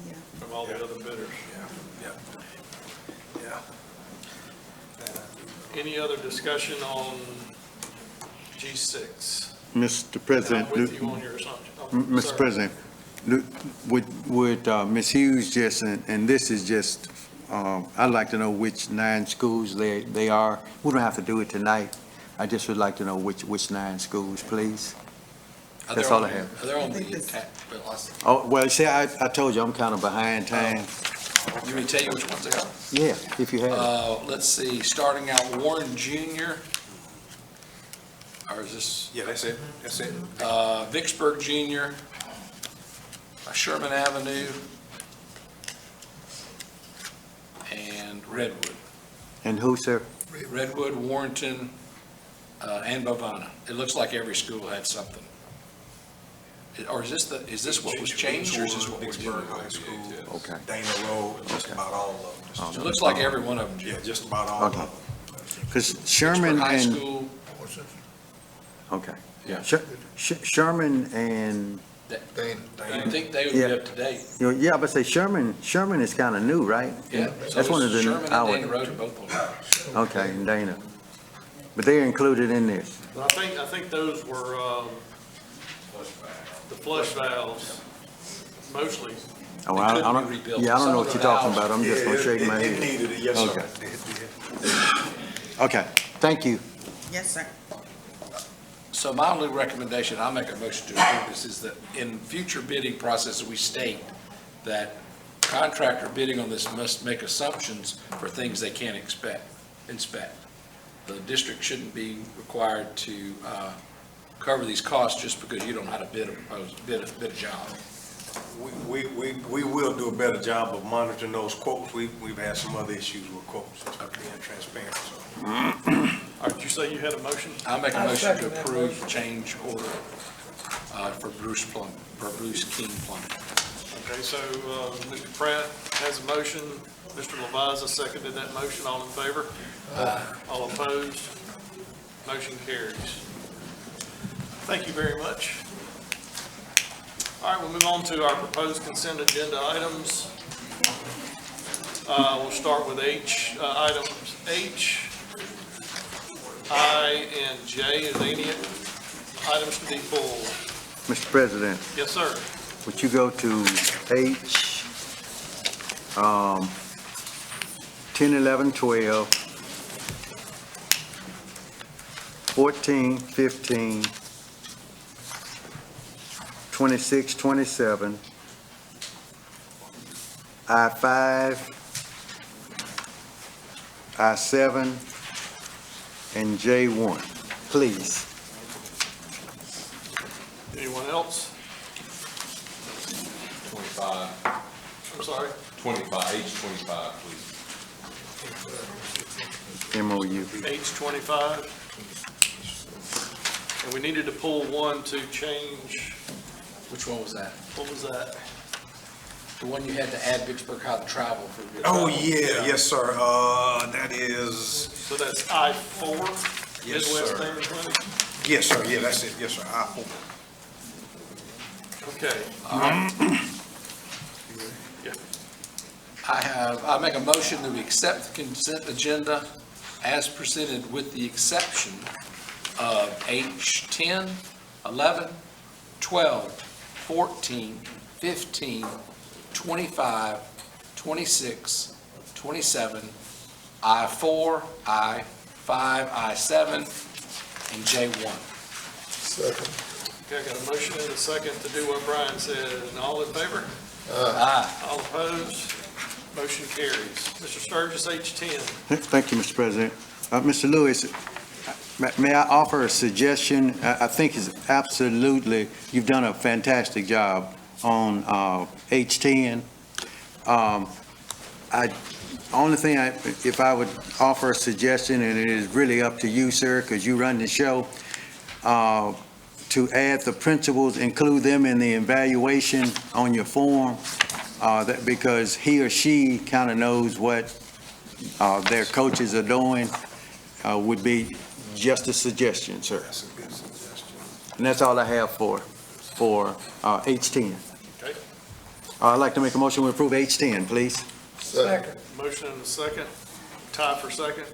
L: Yeah.
A: from all the other bidders.
E: Yeah.
A: Any other discussion on G6?
M: Mr. President,
A: I'm with you on your assumption.
M: Mr.
A: Sorry.
M: President,
C: Would Ms. Hughes just, and this is just, I'd like to know which 9 schools they are. We don't have to do it tonight. I just would like to know which 9 schools, please. That's all I have.
D: They're on the tax bill.
C: Oh, well, see, I told you, I'm kind of behind time.
D: You want me to tell you which ones they are?
C: Yeah, if you have it.
D: Let's see, starting out Warren Junior. Or is this?
E: Yeah, that's it, that's it.
D: Vicksburg Junior, Sherman Avenue, and Redwood.
C: And who, sir?
D: Redwood, Warrenton, and Bovana. It looks like every school had something. Or is this what was changed, or is this what we're
E: Vicksburg
D: doing?
E: High School,
C: Okay.
E: Dana Road, just about all of them.
D: It looks like every one of them,
E: Yeah,
D: Jim.
E: just about all of
C: Okay.
E: them.
C: Because Sherman
D: Vicksburg High
C: and,
D: School,
C: okay.
D: Yeah.
C: Sherman and,
D: I think they would
C: Yeah.
D: be up to date.
C: yeah, but say Sherman is kind of new, right?
D: Yeah.
C: That's one of the.
D: Sherman and
C: our-
D: Dana Road are both on there.
C: Okay, and Dana. But they're included in this.
A: But I think those were, the flush valves, mostly.
C: Oh,
D: They
C: I
D: couldn't
C: don't,
D: be rebuilt.
C: yeah, I don't know
D: Some
C: what
D: of
C: you're
D: the
C: talking
D: valves-
C: about. I'm just gonna shake my
E: It
C: head.
E: needed it, yes, sir.
C: Okay.
E: It did.
C: Okay, thank you.
L: Yes, sir.
D: So my only recommendation, I'll make a motion to approve this, is that in future bidding processes, we state that contractor bidding on this must make assumptions for things they can't inspect. The district shouldn't be required to cover these costs just because you don't know how to bid a job.
E: We will do a better job of monitoring those quotes. We've had some other issues with quotes, being transparent, so.
A: All right, you say you had a motion?
D: I'll make a motion to
H: second that
D: approve change order for Bruce King Plumbing.
A: Okay, so, Mr. Pratt has a motion, Mr. Leviza seconded that motion, all in favor? All opposed? Motion carries. Thank you very much. All right, we'll move on to our proposed consent agenda items. We'll start with items H, I, and J as any items to be pulled.
C: Mr. President,
A: Yes, sir.
C: would you go to H, 10, 11, 12, 14, 15, 26, 27, I-5, I-7, and J1, please.
A: Anyone else?
F: 25,
A: I'm sorry?
F: 25, H 25, please.
C: MOU.
A: H 25. And we needed to pull one to change,
D: Which one was that?
A: what was that?
D: The one you had to add Vicksburg how to travel for.
E: Oh, yeah, yes, sir. That is,
A: So that's I-4,
E: Yes,
A: Midwest
E: sir.
A: Family Clinic?
E: yes, sir, yeah, that's it, yes, sir. I-4.
A: Okay.
D: I make a motion that we accept the consent agenda as presented with the exception of H 10, 11, 12, 14, 15, 25, 26, 27, I-4, I-5, I-7, and J1.
A: Okay, I got a motion and a second to do what Brian said, and all in favor?
D: Aye.
A: All opposed? Motion carries. Mr. Sturgis, H10.
C: Thank you, Mr. President. Mr. Lewis, may I offer a suggestion? I think is absolutely, you've done a fantastic job on H10. Only thing, if I would offer a suggestion, and it is really up to you, sir, because you run the show, to add the principals, include them in the evaluation on your form, because he or she kind of knows what their coaches are doing, would be just a suggestion, sir.
E: That's a good suggestion.
C: And that's all I have for H10.
A: Okay.
C: I'd like to make a motion to approve H10, please.
H: Second.
A: Motion and a second. Tie for second.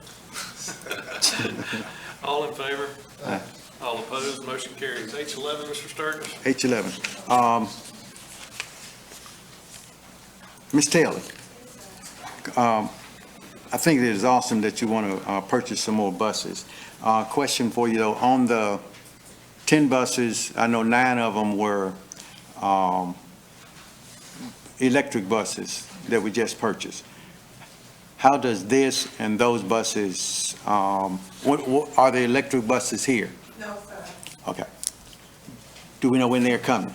A: All in favor?
C: Aye.
A: All opposed? Motion carries. H11, Mr. Sturgis.
C: H11. Ms. Taylor, I think it is awesome that you want to purchase some more buses. Question for you though, on the 10 buses, I know 9 of them were electric buses that we just purchased. How does this and those buses, what are the electric buses here?
L: No, sir.
C: Okay. Do we know when they're coming?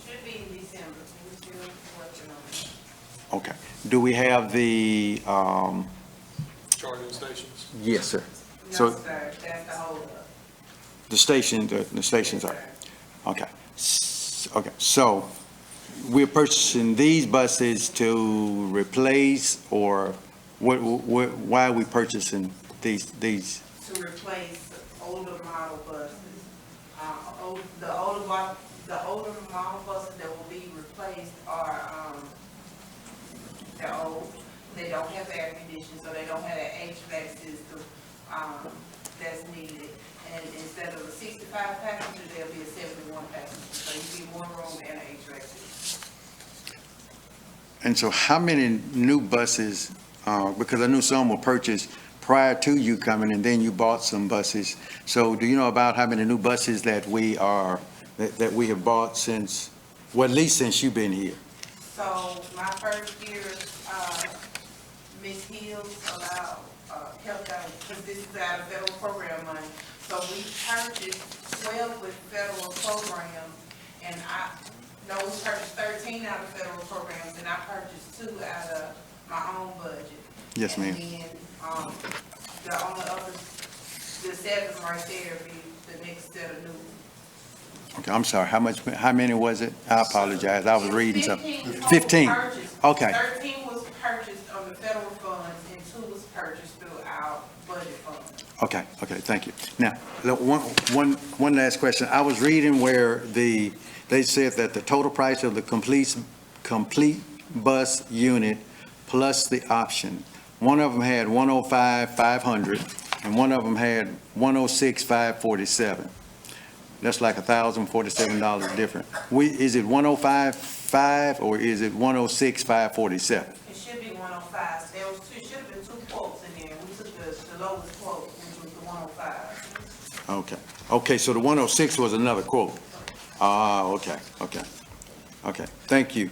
L: Should be in December. We're still working on it.
C: Okay. Do we have the,
A: Charging stations.
C: yes, sir.
L: No,
C: So
L: sir, that's the holdup.
C: the stations are, okay. Okay, so we're purchasing these buses to replace, or why are we purchasing these?
L: To replace older model buses. The older model buses that will be replaced are, they're old. They don't have air conditioning, so they don't have that HVAC system, that's needed. And instead of a 65 passenger, there'll be a 71 passenger. So you get one room and an HVAC system.
C: And so how many new buses, because I knew some were purchased prior to you coming, and then you bought some buses. So do you know about how many new buses that we have bought since, well, at least since you've been here?
L: So my first year, Ms. Hills allowed, helped out, because this is out of federal program money. So we purchased 12 with federal programs, and we purchased 13 out of federal programs, and I purchased 2 out of my own budget.
C: Yes, ma'am.
L: And then, the only other, the 7 right there be the next set of new.
C: Okay, I'm sorry, how many was it? I apologize, I was reading something.
L: 15.
C: 15,
L: Purchased.
C: okay.
L: 13 was purchased on the federal funds, and 2 was purchased through our budget funds.
C: Okay, thank you. Now, one last question. I was reading where they said that the total price of the complete bus unit plus the option, one of them had $105,500, and one of them had $106,547. That's like $1,047 different. Is it $105,500 or is it $106,547?
L: It should be 105. It should have been 2 quotes in there. We took the lowest quote, which was the 105.
C: Okay, so the 106 was another quote. Okay. Thank you.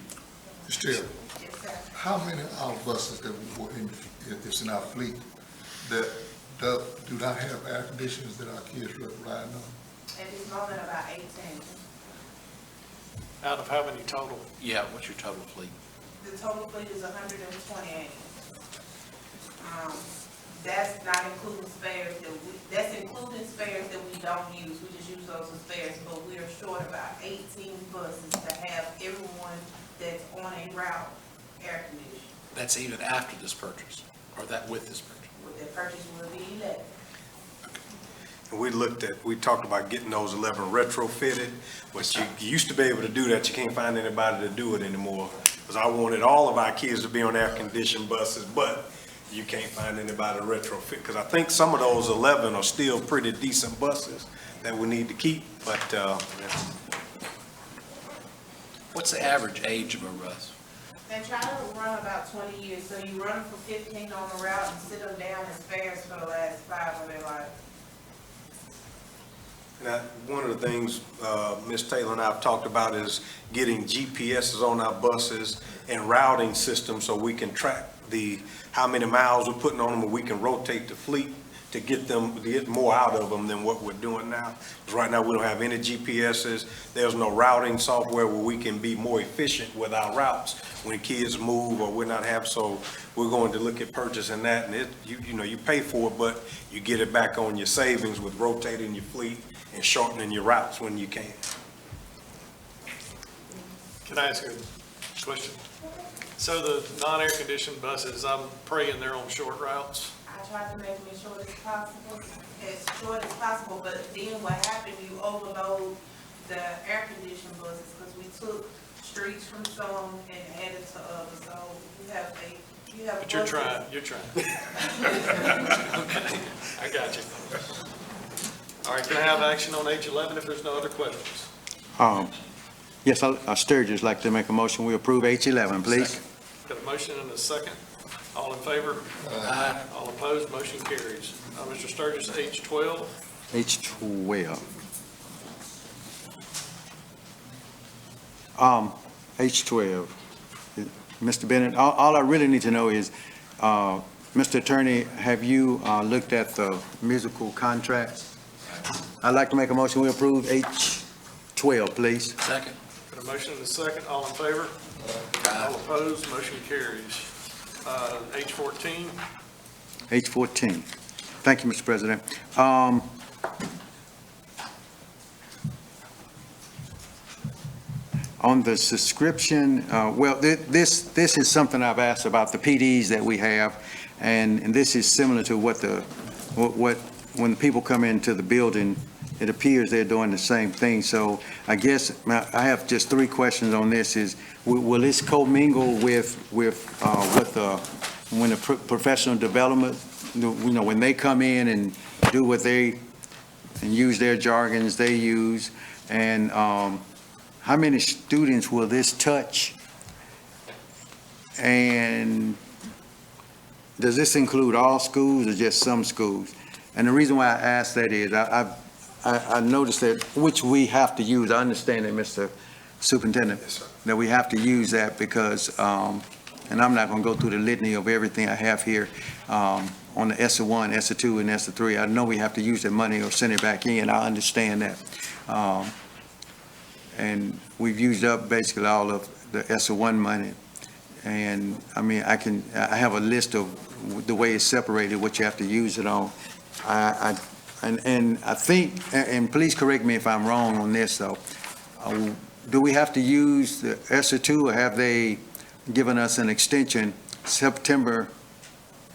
M: Mr. Taylor,
L: Yes, sir.
M: how many of our buses that were it's in our fleet that do not have air conditioners that our kids ride on?
L: At this moment, about 18.
A: Out of how many total?
D: Yeah, what's your total fleet?
L: The total fleet is 128. That's not including spares that's including spares that we don't use. We just use those as spares, but we are short about 18 buses to have everyone that's on a route air conditioned.
D: That's even after this purchase, or that with this purchase?
L: With their purchase will be 11.
E: We talked about getting those 11 retrofitted, but you used to be able to do that. You can't find anybody to do it anymore. Because I wanted all of our kids to be on air-conditioned buses, but you can't find anybody to retrofit. Because I think some of those 11 are still pretty decent buses that we need to keep, but,
D: What's the average age of a bus?
L: They try to run about 20 years, so you run them for 15 on the route and sit them down as spares for the last 5 of their life.
E: Now, one of the things Ms. Taylor and I have talked about is getting GPSs on our buses and routing systems so we can track how many miles we're putting on them, and we can rotate the fleet to get more out of them than what we're doing now. Because right now, we don't have any GPSs. There's no routing software where we can be more efficient with our routes when kids move or we're not having, so we're going to look at purchasing that, and you pay for it, but you get it back on your savings with rotating your fleet and shortening your routes when you can.
A: Can I ask a question? So the non-air conditioned buses, I'm praying they're on short routes.
L: I tried to make them as short as possible, but then what happened, you overload the air conditioned buses, because we took streets from some and added to others, so you have
A: But you're trying. Okay, I got you. All right, can I have action on H11 if there's no other questions?
C: Yes, Sturgis like to make a motion. We approve H11, please.
A: Got a motion and a second. All in favor? Aye. All opposed, motion carries. Mr. Sturgis, H12.
C: H12. H12. Mr. Bennett, all I really need to know is, Mr. Attorney, have you looked at the musical contracts? I'd like to make a motion, we approve H12, please.
D: Second.
A: Got a motion and a second. All in favor? All opposed, motion carries. H14.
C: H14. Thank you, Mr. President. On the subscription, this is something I've asked about the PDs that we have, and this is similar to when the people come into the building, it appears they're doing the same thing. So I guess I have just 3 questions on this. Is will this commingle with when the professional development, when they come in and do what and use their jargons they use, and how many students will this touch? And does this include all schools or just some schools? And the reason why I ask that is I noticed that, which we have to use, I understand that, Mr. Superintendent, that we have to use that because, and I'm not going to go through the litany of everything I have here on the ESSA1, ESSA2, and ESSA3. I know we have to use that money or send it back in. I understand that. And we've used up basically all of the ESSA1 money. And I mean, I have a list of the way it's separated, what you have to use it on. And I think, and please correct me if I'm wrong on this though, do we have to use the ESSA2 or have they given us an extension September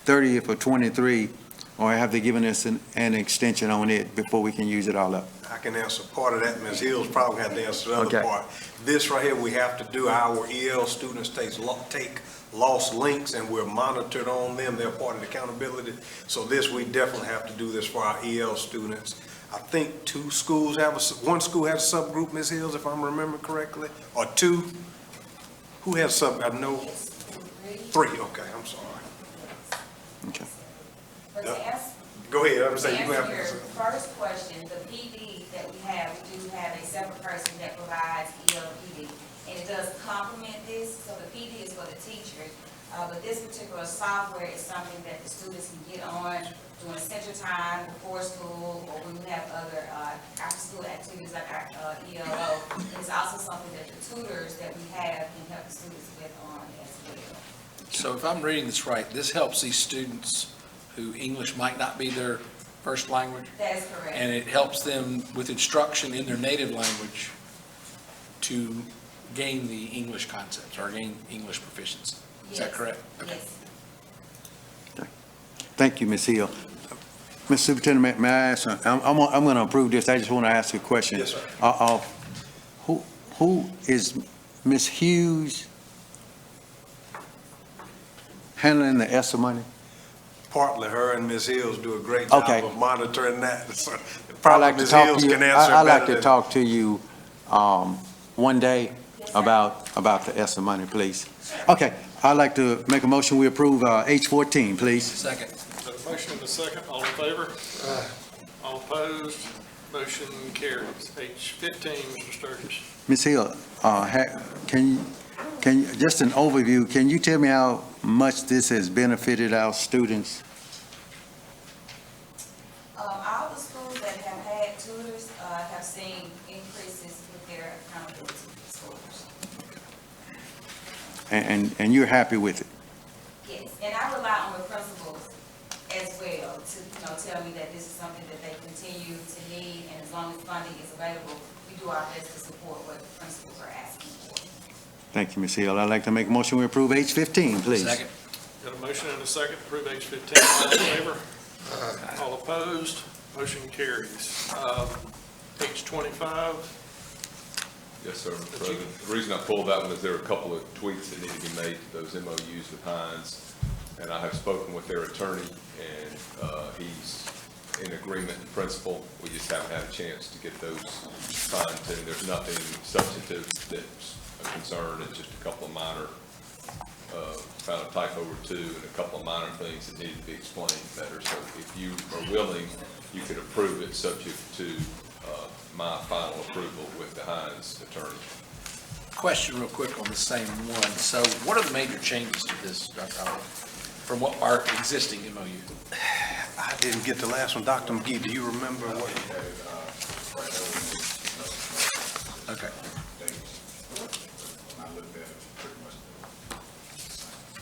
C: 30th of 23, or have they given us an extension on it before we can use it all up?
E: I can answer part of that. Ms. Hill's probably have to answer the other part. This right here, we have to do. Our EL students take lost links, and we're monitored on them. They're part of the accountability. So this, we definitely have to do this for our EL students. I think 2 schools have one school has a subgroup, Ms. Hills, if I'm remembering correctly, or 2. Who has sub? I know 3. Okay, I'm sorry.
C: Okay.
N: But to answer,
E: Go ahead. I'm saying you
N: to
E: have
N: answer your first question, the PD that we do have a separate person that provides ELPD, and it does complement this. So the PD is for the teachers, but this particular software is something that the students can get on during center time, before school, or when we have other after-school activities like our ELO. And it's also something that the tutors that we have can help the students with on as well.
D: So if I'm reading this right, this helps these students who English might not be their first language?
N: That is correct.
D: And it helps them with instruction in their native language to gain the English concepts or gain English proficiency. Is that correct? Okay.
N: Yes.
C: Thank you, Ms. Hill. Mr. Superintendent, may I ask, I'm going to approve this. I just want to ask a question.
E: Yes, sir.
C: Who is Ms. Hughes handling the ESSA money?
E: Partly her and Ms. Hills do a great job
C: Okay.
E: of monitoring that.
C: I'd like to talk to you. I'd like to
E: than-
C: talk to you one day about the ESSA money, please. Okay, I'd like to make a motion, we approve H14, please.
D: Second.
A: Got a motion and a second. All in favor? All opposed? Motion carries. H15, Mr. Sturgis.
C: Ms. Hill, can you, just an overview, can you tell me how much this has benefited our students?
N: All the schools that have had tutors have seen increases with their accountability scores.
C: And you're happy with it?
N: Yes, and I rely on the principals as well to, tell me that this is something that they continue to need, and as long as funding is available, we do our best to support what the principals are asking for.
C: Thank you, Ms. Hill. I'd like to make a motion, we approve H15, please.
D: Second.
A: Got a motion and a second to approve H15. All in favor? All opposed? Motion carries. H25.
F: Yes, sir, Mr. President. The reason I pulled that one is there are a couple of tweaks that need to be made to those MOUs with Hines. And I have spoken with their attorney, and he's in agreement in principle. We just haven't had a chance to get those fine-tuned. There's nothing substantive that's a concern. It's just a couple of minor found a typo or two and a couple of minor things that needed to be explained better. So if you are willing, you could approve it subject to my final approval with the Hines attorney.
D: Question real quick on the same one. So what are the major changes to this, Dr. Howard, from what our existing MOU?
E: I didn't get the last one. Dr. McGee, do you remember what?
D: Okay.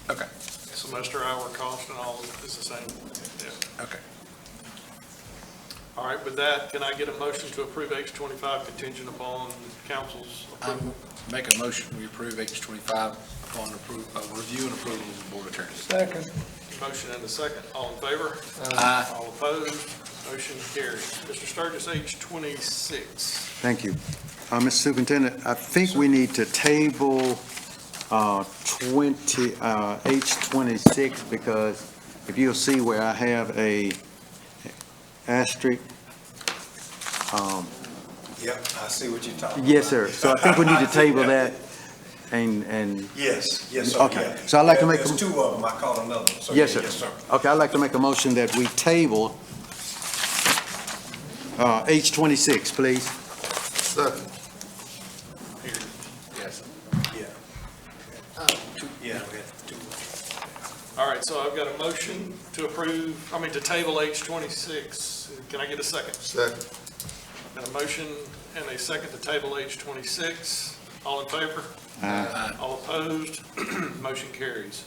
D: Okay,
A: Semester hour cost and all is the same. Yeah.
D: okay.
A: All right, with that, can I get a motion to approve H-25 contingent upon council's approval?
D: Make a motion, we approve H-25 upon review and approval of the board attorney.
H: Second.
A: Motion and a second. All in favor?
D: Aye.
A: All opposed? Motion carries. Mr. Sturgis, H-26.
C: Thank you. Mr. Superintendent, I think we need to table H-26 because if you'll see where I have a asterisk.
E: Yep, I see what you're talking about.
C: Yes, sir. So I think we need to table that and.
E: Yes, sir.
C: Okay.
E: Yeah.
C: So I'd like to make.
E: There's two of them. I caught another one. So
C: Yes,
E: yeah,
C: sir.
E: Yes, sir.
C: Okay, I'd like to make a motion that we table H-26, please.
M: Second.
D: Yes.
E: Yeah. Yeah, we had two.
A: All right, so I've got a motion to to table H-26. Can I get a second?
M: Second.
A: Got a motion and a second to table H-26. All in favor?
C: Aye.
A: All opposed? Motion carries.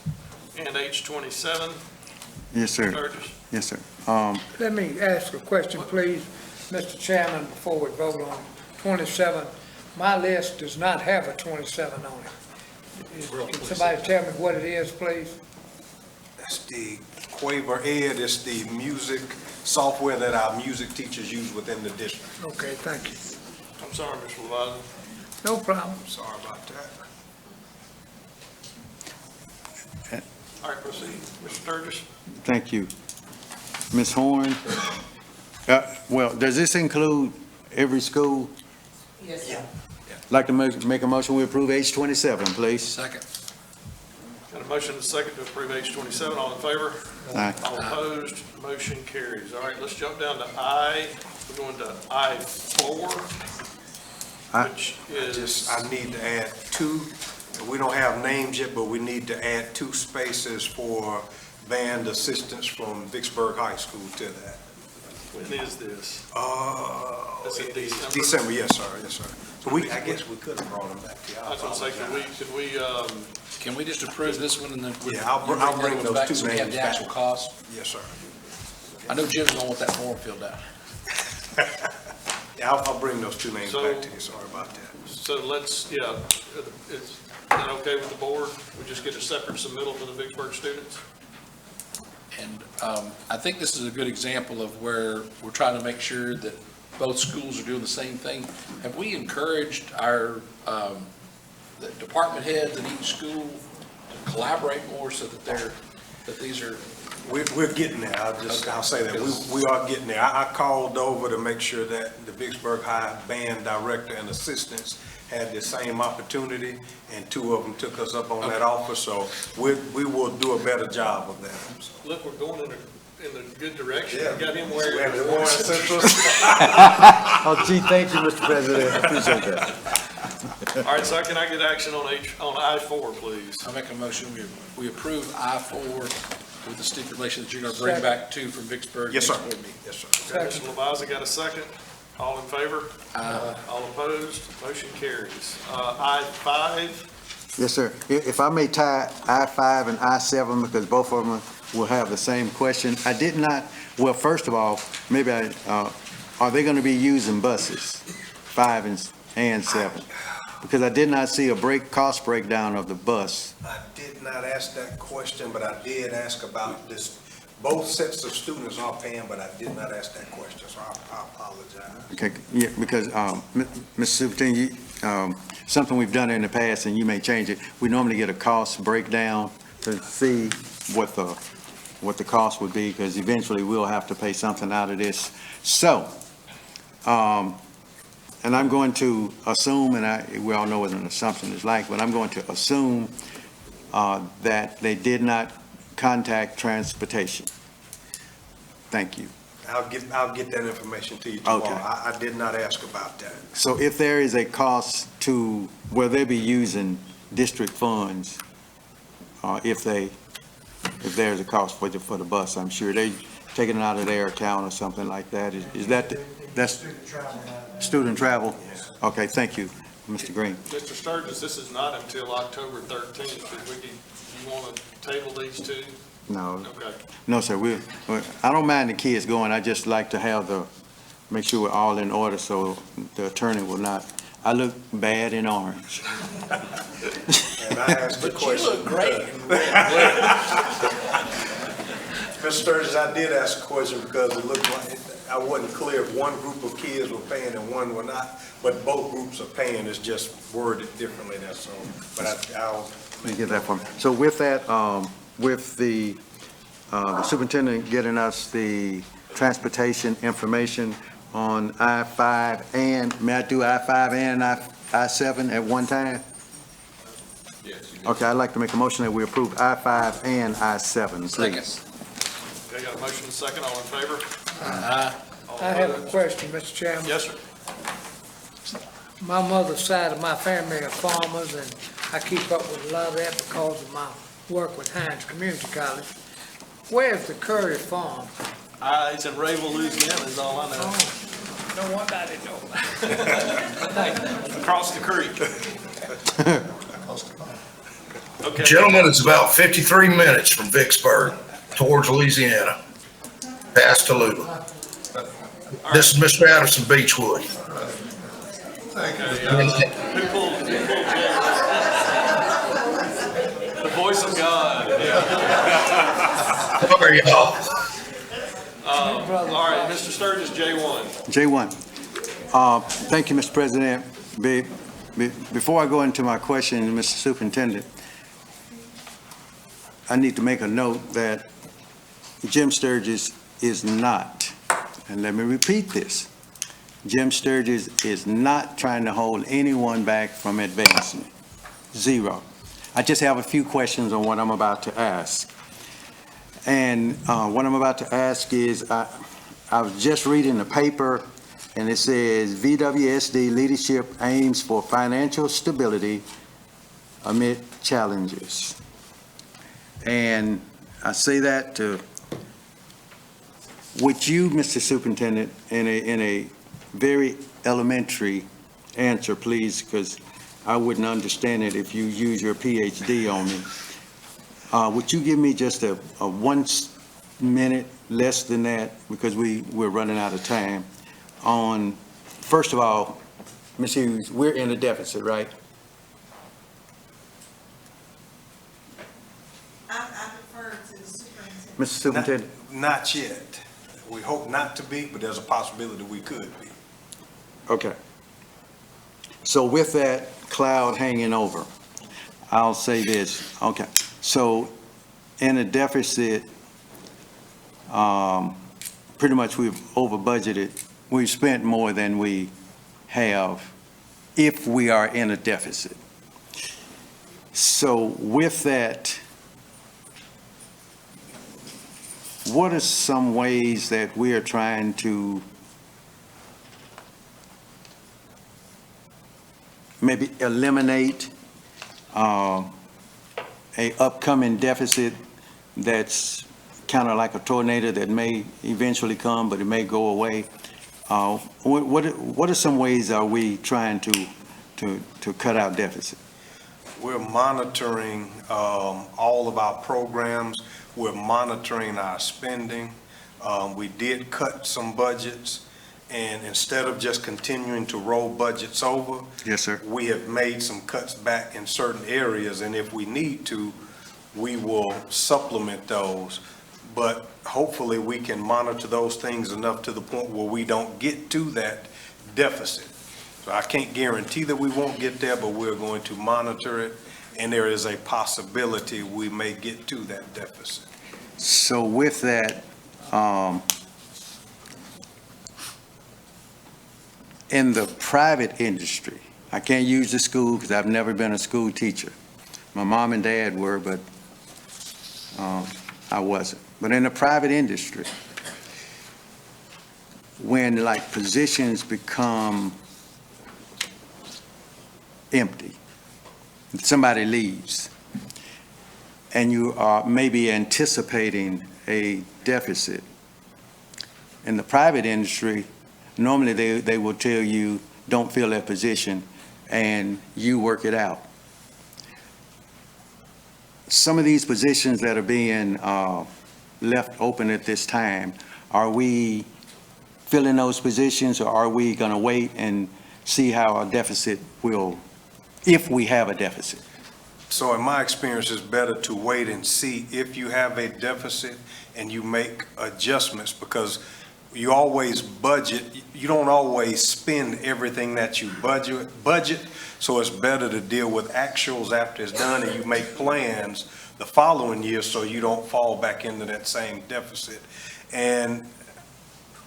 A: And H-27,
C: Yes, sir.
A: Sturgis?
C: Yes, sir.
H: Let me ask a question, please, Mr. Chairman, before we vote on 27. My list does not have a 27 on it. Can somebody tell me what it is, please?
E: That's the Quaver Ed. It's the music software that our music teachers use within the district.
H: Okay, thank you.
A: I'm sorry, Mr. Levason.
H: No problem.
E: Sorry about that.
A: All right, proceed. Mr. Sturgis?
C: Thank you. Ms. Horn? Well, does this include every school?
N: Yes, sir.
C: Like to make a motion, we approve H-27, please.
D: Second.
A: Got a motion and a second to approve H-27. All in favor?
C: Aye.
A: All opposed? Motion carries. All right, let's jump down to I. We're going to I-4, which is,
E: I need to add two. We don't have names yet, but we need to add 2 spaces for band assistants from Vicksburg High School to that.
A: when is this?
E: That's
A: in December?
E: December, yes, sir, yes, sir. So I guess we could have brought them back to you.
A: I was going to say, could we,
D: Can we just approve this one and then?
E: Yeah, I'll bring
D: the other ones
E: those
D: back
E: two
D: so we have
E: names
D: the actual
E: back.
D: cost?
E: Yes, sir.
D: I know Jim's gonna want that form filled out.
E: Yeah, I'll bring those 2 names
A: So-
E: back to you, sorry about that.
A: so let's, is that okay with the board? We just get a separate submittal for the Vicksburg students?
D: And I think this is a good example of where we're trying to make sure that both schools are doing the same thing. Have we encouraged our the department heads at each school to collaborate more so that these are?
E: We're getting there, I'll say that, we are getting there. I called over to make sure that the Vicksburg High band director and assistants had the same opportunity, and 2 of them took us up on that offer, so we will do a better job of that.
A: Look, we're going in the good direction.
E: Yeah.
A: We got him wearing.
C: Oh, gee, thank you, Mr. President. I appreciate that.
A: All right, so can I get action on I-4, please?
D: I make a motion, we approve I-4 with the stipulation that you're gonna bring back 2 from Vicksburg.
E: Yes, sir.
D: next board meeting.
E: Yes, sir.
A: Okay, Mr. Levason got a second. All in favor? All opposed? Motion carries. I-5,
C: Yes, sir. If I may tie I-5 and I-7, because both of them will have the same question. I did not, well, first of all, maybe are they going to be using buses, 5 and 7? Because I did not see a cost breakdown of the bus.
E: I did not ask that question, but I did ask about this. Both sets of students are paying, but I did not ask that question, so I apologize.
C: Okay, yeah, because, Mr. Superintendent, something we've done in the past, and you may change it, we normally get a cost breakdown to see what the cost would be, because eventually we'll have to pay something out of this. So, and I'm going to assume, and we all know what an assumption is like, but I'm going to assume that they did not contact transportation. Thank you.
E: I'll get that information to you tomorrow.
C: Okay.
E: I did not ask about that.
C: So if there is a cost to, will they be using district funds, if there's a cost for the bus? I'm sure they taking it out of their account or something like that. Is that, that's student travel? Okay, thank you, Mr. Green.
A: Mr. Sturgis, this is not until October 13th. You want to table these two?
C: No,
A: Okay.
C: no, sir, I don't mind the kids going, I just like to have make sure we're all in order so the attorney will not, I look bad in orange.
E: And I asked the question.
D: You look great.
E: Mr. Sturgis, I did ask a question because it looked like, I wasn't clear if one group of kids were paying and one were not, but both groups are paying, it's just worded differently, that's all. But I'll.
C: Let me get that from, so with that, with the superintendent getting us the transportation information on I-5 and, may I do I-5 and I-7 at one time?
F: Yes, you need.
C: Okay, I'd like to make a motion that we approve I-5 and I-7, please.
A: Okay, got a motion and a second. All in favor? All
H: I have a
A: opposed?
H: question, Mr. Chairman.
A: Yes, sir.
H: My mother's side of my family are farmers, and I keep up with a lot of that because of my work with Hines Community College. Where's the Curry Farm?
A: It's in Rayville, Louisiana, is all I know.
H: No wonder I didn't know.
A: Across the creek. Okay.
O: Gentlemen, it's about 53 minutes from Vicksburg towards Louisiana, past Tallulah. This is Mr. Addison Beechwood.
A: Who pulled Jay? The voice of God.
O: Sorry, y'all.
A: All right, Mr. Sturgis, J1.
C: J1. Thank you, Mr. President. Before I go into my question, Mr. Superintendent, I need to make a note that Jim Sturgis is not, and let me repeat this, Jim Sturgis is not trying to hold anyone back from advancement. Zero. I just have a few questions on what I'm about to ask. And what I'm about to ask is, I was just reading the paper, and it says VWSD leadership aims for financial stability amid challenges. And I say that to, would you, Mr. Superintendent, in a very elementary answer, please, because I wouldn't understand it if you use your PhD on me. Would you give me just a 1 minute, less than that, because we're running out of time, on, first of all, Ms. Hughes, we're in a deficit, right?
L: I defer to the superintendent.
C: Mr. Superintendent?
E: Not yet. We hope not to be, but there's a possibility we could be.
C: Okay. So with that cloud hanging over, I'll say this. Okay. So in a deficit, pretty much we've over budgeted. We've spent more than we have if we are in a deficit. So with that, what are some ways that we are trying to maybe eliminate a upcoming deficit that's kind of like a tornado that may eventually come, but it may go away? What are some ways are we trying to cut out deficit?
E: We're monitoring all of our programs. We're monitoring our spending. We did cut some budgets, and instead of just continuing to roll budgets over,
C: Yes, sir.
E: we have made some cuts back in certain areas, and if we need to, we will supplement those. But hopefully, we can monitor those things enough to the point where we don't get to that deficit. So I can't guarantee that we won't get there, but we're going to monitor it, and there is a possibility we may get to that deficit.
C: So with that, in the private industry, I can't use the school because I've never been a school teacher, My mom and dad were, but I wasn't. But in the private industry, when like positions become empty, somebody leaves, and you are maybe anticipating a deficit. In the private industry, normally they will tell you, don't fill that position, and you work it out. Some of these positions that are being left open at this time, are we filling those positions, or are we going to wait and see how our deficit will, if we have a deficit?
E: So in my experience, it's better to wait and see if you have a deficit and you make adjustments, because you always budget, you don't always spend everything that you budget, so it's better to deal with actuals after it's done, and you make plans the following year so you don't fall back into that same deficit. And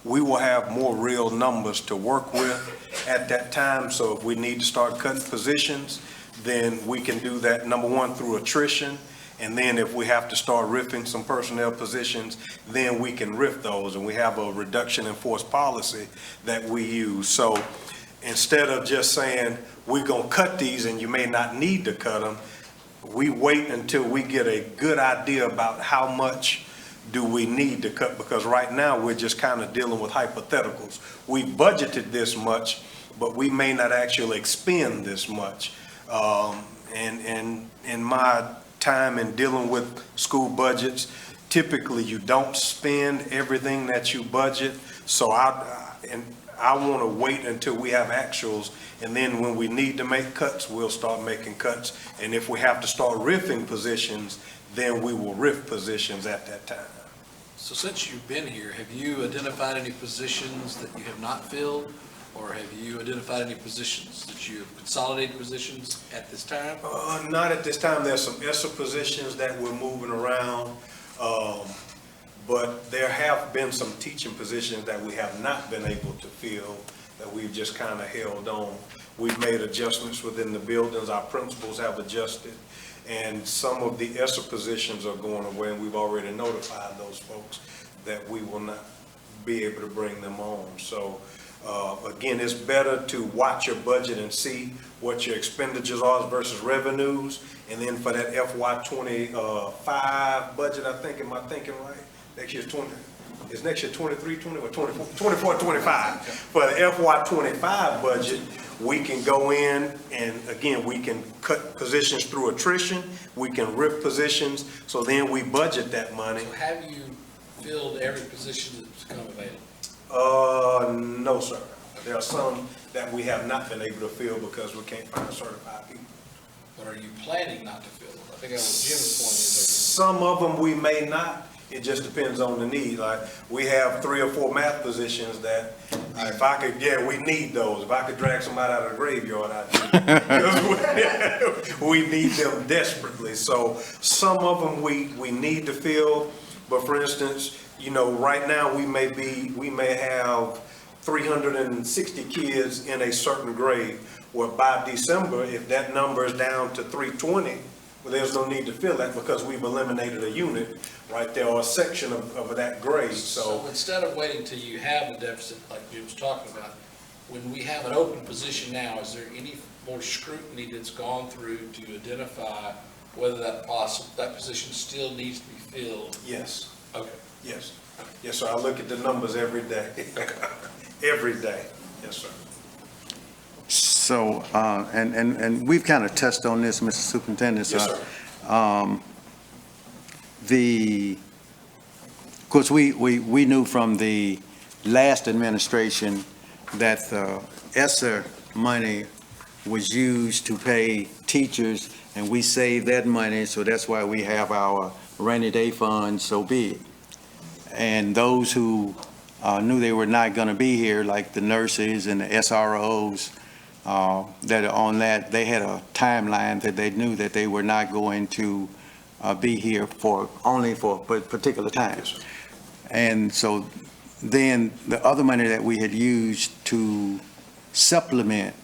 E: we will have more real numbers to work with at that time, so if we need to start cutting positions, then we can do that, number one, through attrition. And then if we have to start riffing some personnel positions, then we can riff those. And we have a reduction in force policy that we use. So instead of just saying, we're going to cut these and you may not need to cut them, we wait until we get a good idea about how much do we need to cut, because right now we're just kind of dealing with hypotheticals. We budgeted this much, but we may not actually expend this much. And in my time in dealing with school budgets, typically you don't spend everything that you budget. So I want to wait until we have actuals, and then when we need to make cuts, we'll start making cuts. And if we have to start riffing positions, then we will riff positions at that time.
D: So since you've been here, have you identified any positions that you have not filled? Or have you identified any positions that you have consolidated positions at this time?
E: Not at this time. There's some ESSA positions that we're moving around. But there have been some teaching positions that we have not been able to fill, that we've just kind of held on. We've made adjustments within the buildings. Our principals have adjusted. And some of the ESSA positions are going away, and we've already notified those folks that we will not be able to bring them on. So again, it's better to watch your budget and see what your expenditures are versus revenues. And then for that FY 25 budget, I think, am I thinking right? Next year's 20, is next year 23, 20, or 24, 25. For the FY 25 budget, we can go in and again, we can cut positions through attrition. We can rip positions. So then we budget that money.
D: So have you filled every position that's become available?
E: No, sir. There are some that we have not been able to fill because we can't find certified people.
D: But are you planning not to fill them? I think that was Jim's point.
E: Some of them we may not. It just depends on the need. Like, we have 3 or 4 math positions that if I could, we need those. If I could drag somebody out of the graveyard, I'd do it. We need them desperately. So some of them we need to fill. But for instance, you know, right now we may have 360 kids in a certain grade. Well, by December, if that number is down to 320, well, there's no need to fill that because we've eliminated a unit right there, or a section of that grade.
D: So instead of waiting till you have a deficit like Jim was talking about, when we have an open position now, is there any more scrutiny that's gone through to identify whether that position still needs to be filled?
E: Yes.
D: Okay.
E: Yes. Yes, sir. I look at the numbers every day. Every day. Yes, sir.
C: So, and we've kind of touched on this, Mr. Superintendent.
E: Yes, sir.
C: Of course, we knew from the last administration that the ESSER money was used to pay teachers, and we saved that money, so that's why we have our rainy day fund so big. And those who knew they were not going to be here, like the nurses and the SROs that are on that, they had a timeline that they knew that they were not going to be here only for particular times. And so then the other money that we had used to supplement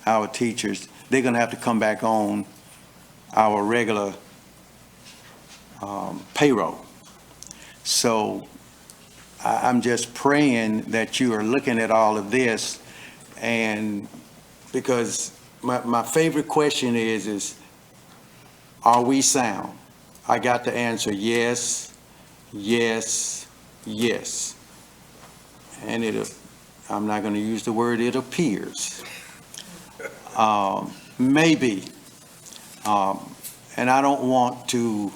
C: our teachers, they're going to have to come back on our regular payroll. So I'm just praying that you are looking at all of this, and because my favorite question is, are we sound? I got the answer, yes, yes, yes. And I'm not gonna use the word it appears. Maybe, and I don't want to,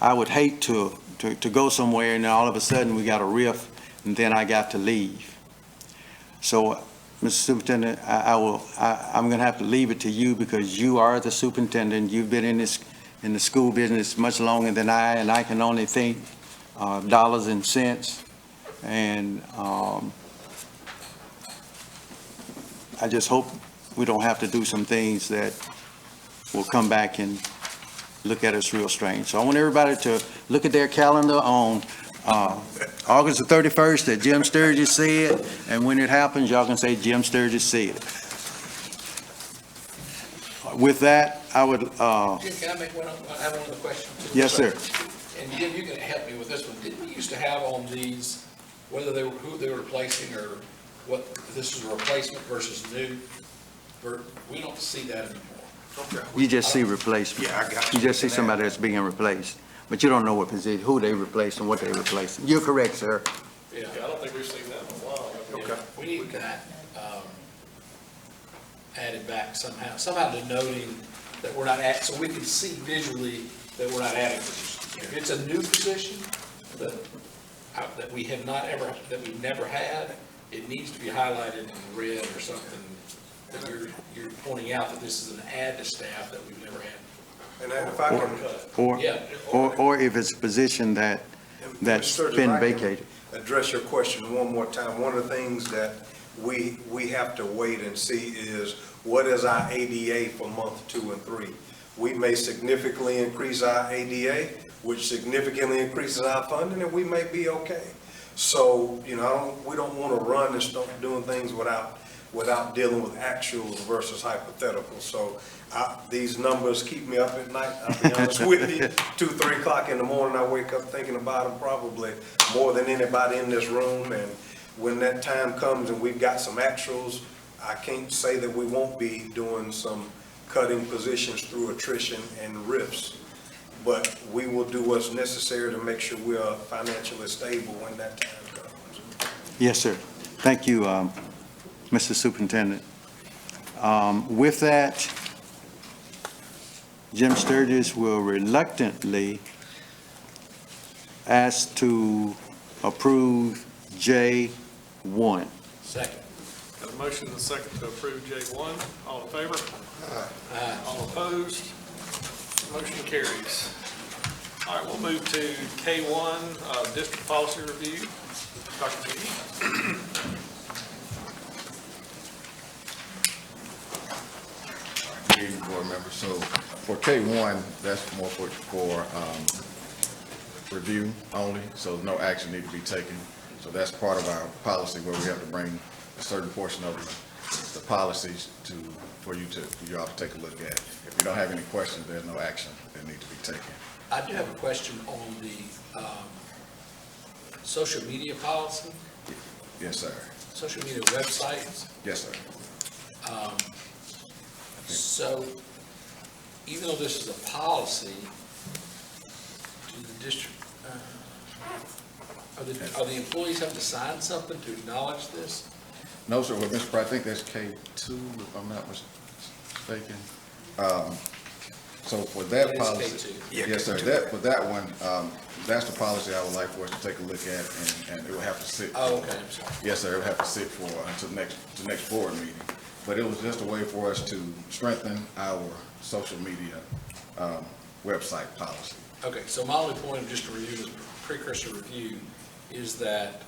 C: I would hate to go somewhere and then all of a sudden we got a riff and then I got to leave. So, Mr. Superintendent, I'm gonna have to leave it to you because you are the superintendent. You've been in the school business much longer than I, and I can only think dollars and cents. And I just hope we don't have to do some things that will come back and look at us real strange. So I want everybody to look at their calendar on August the 31st that Jim Sturgis said, and when it happens, y'all can say Jim Sturgis said it. With that, I would,
D: Jim, can I make I have one other question?
C: Yes, sir.
D: And Jim, you're gonna help me with this one. Didn't we used to have on these, whether they were, who they were replacing or what, this was a replacement versus new? We don't see that anymore.
C: You just see replacement.
E: Yeah, I got
C: You
E: you.
C: just see somebody that's being replaced, but you don't know what position, who they replaced and what they replaced. You're correct, sir.
D: Yeah,
A: I don't think we've seen that in a while.
D: okay. We need that added back somehow denoting that we're not so we can see visually that we're not adding positions. If it's a new position that we have not ever, that we've never had, it needs to be highlighted in red or something, that you're pointing out that this is an add to staff that we've never had.
E: And if I can.
C: Or if it's a position that's
E: Mr. Sturgis,
C: been
E: I can
C: vacated.
E: address your question one more time. One of the things that we have to wait and see is what is our ADA for month 2 and 3? We may significantly increase our ADA, which significantly increases our funding, and we may be okay. So, you know, we don't want to run and start doing things without dealing with actuals versus hypotheticals. So these numbers keep me up at night, I'll be honest with you. 2, 3 o'clock in the morning, I wake up thinking about them probably more than anybody in this room. And when that time comes and we've got some actuals, I can't say that we won't be doing some cutting positions through attrition and rifts. But we will do what's necessary to make sure we are financially stable when that time comes.
C: Yes, sir. Thank you, Mr. Superintendent. With that, Jim Sturgis will reluctantly ask to approve J1.
D: Second.
A: Got a motion and a second to approve J1. All in favor? Aye. All opposed? Motion carries. All right, we'll move to K1, District Policy Review. Dr. McGee.
P: Good evening, board members. So for K1, that's more for review only, so no action need to be taken. So that's part of our policy where we have to bring a certain portion of the policies for you all to take a look at. If you don't have any questions, there's no action that needs to be taken.
D: I do have a question on the social media policy,
P: Yes, sir.
D: social media websites.
P: Yes, sir.
D: So even though this is a policy, do the district, are the employees having to sign something to acknowledge this?
P: No, sir. Well, Mr. Pratt, I think that's K2, if I'm not mistaken. So for that
D: It is
P: policy.
D: K2.
P: Yes, sir. For that one, that's the policy I would like for us to take a look at, and it will have to sit.
D: Oh, okay, I'm sorry.
P: Yes, sir. It will have to sit until the next board meeting. But it was just a way for us to strengthen our social media website policy.
D: Okay, so my only point of just to review this precursor review is that